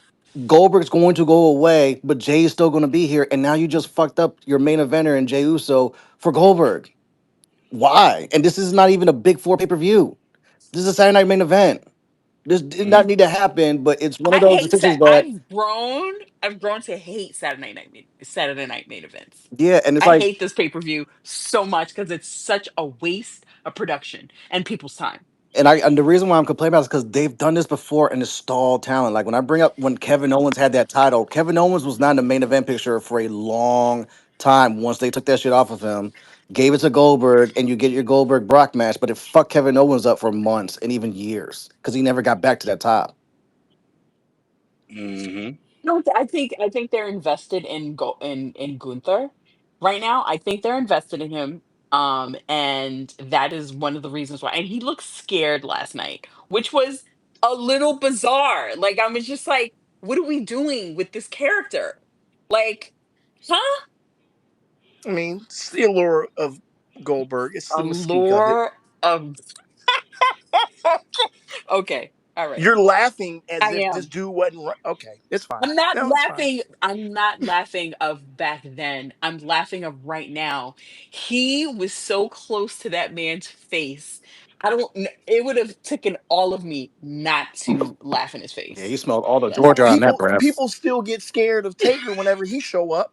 Goldberg's going to go away, but Jay's still going to be here, and now you just fucked up your main eventer and Jay Uso for Goldberg. Why? And this is not even a big four pay per view. This is a Saturday night main event. This did Mm. not need to happen, but it's one of I those hate decisions that. that, I've grown to hate Saturday night main events. yeah, and it's I like, hate this pay-per-view so much because it's such a waste of production and people's time. and the reason why I'm complaining about it is because they've done this before and it's stalled talent. Like when I bring up when Kevin Owens had that title, Kevin Owens was not in the main event picture for a long time. Once they took that shit off of him, gave it to Goldberg, and you get your Goldberg Brock match, but it fucked Kevin Owens up for months and even years because he never got back to that top. Hmm. No, I think they're invested in Gunther right now. I think they're invested in him. And that is one of the reasons why. And he looked scared last night, which was a little bizarre. Like I was just like, what are we doing with this character? Like, huh? I mean, it's the allure of Goldberg. It's the mystique of it. Allure of okay, all right. You're laughing as I if this am. dude wasn't right. Okay, it's fine. I'm not No, it's fine. laughing. I'm not laughing of back then. I'm laughing of right now. He was so close to that man's face. It would have taken all of me not to laugh in his Yeah, you face. smelled all the That's Georgia all. on that People breath. people still get scared of Taker whenever he show up.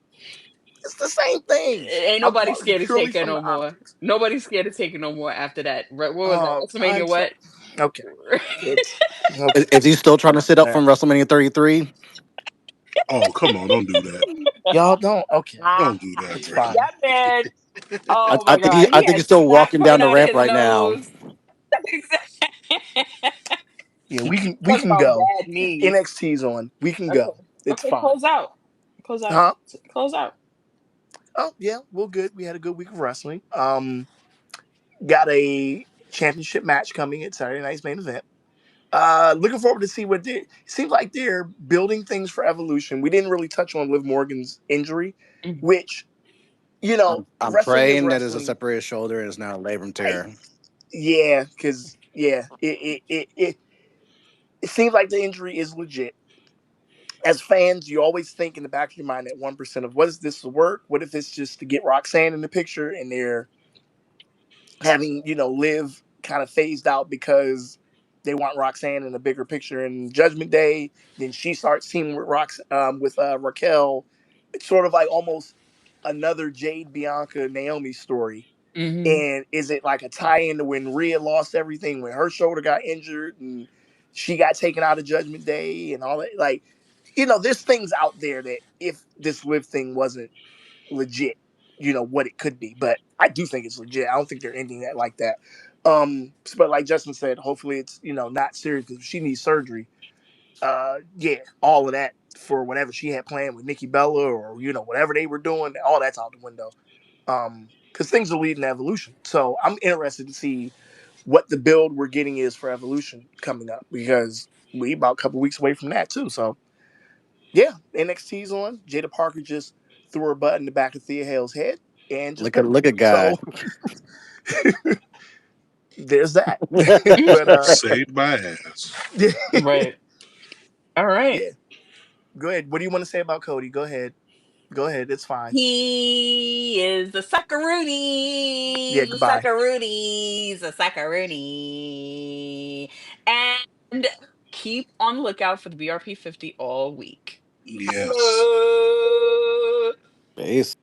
It's the same thing. Ain't I'm nobody talking scared of purely Taker from no the more. optics. Nobody's scared of Taker no more after that. What was that? I'm WrestleMania so what? okay. It's okay. Is he still trying to sit All up right. from WrestleMania 33? Oh, come on! Don't do that. Y'all don't. Okay, Ah, Don't do that, it's bro. fine. that man. I, Oh I my think God. I He think he's had still snot walking down coming the out of ramp his right now. nose. Yeah, we Talk can about go. bad knees. NXT's on. We can Okay. go. It's Okay. fine. Close out. Close out. Huh? Close out. Oh yeah, we're good. We had a good week of wrestling. Got a championship match coming at Saturday night's main event. Looking forward to see what they seems like they're building things for Evolution. We didn't really touch on Liv Morgan's injury, Mhm. which I'm wrestling is praying that is a wrestling. separated shoulder and it's not a labrum I tear. yeah, because yeah, it seems like the injury is legit. As fans, you always think in the back of your mind that 1% of what is this to work? What if it's just to get Roxanne in the picture and they're having Liv kind of phased out because they want Roxanne in a bigger picture in Judgment Day. Then she starts teaming with Raquel. It's sort of like almost another Jade Bianca Naomi story. Mhm. And is it like a tie-in to when Rhea lost everything, when her shoulder got injured and she got taken out of Judgment Day and all that? Like, there's things out there that if this Liv thing wasn't legit, what it could be. But I do think it's legit. I don't think they're ending that like that. But like Justin said, hopefully it's not serious because she needs surgery. Yeah, all of that for whatever she had planned with Nikki Bella or whatever they were doing, all that's out the window. Because things are leading to Evolution, so I'm interested to see what the build we're getting is for Evolution coming up because we about a couple weeks away from that too. So yeah, NXT's on. Jada Parker just threw her butt in the back of Thea Hale's head and just pinned her. Look at God. So there's that. Mhm. But Saved my ass. yeah, Right. All right. yeah. Go ahead. What do you want to say about Cody? Go ahead. Go ahead. It's fine. He is the suckaroonie. Yeah. He's a Goodbye. suckaroonie. He's a suckaroonie. And keep on the lookout for the BRP 50 all week. Yes. Holla. Peace.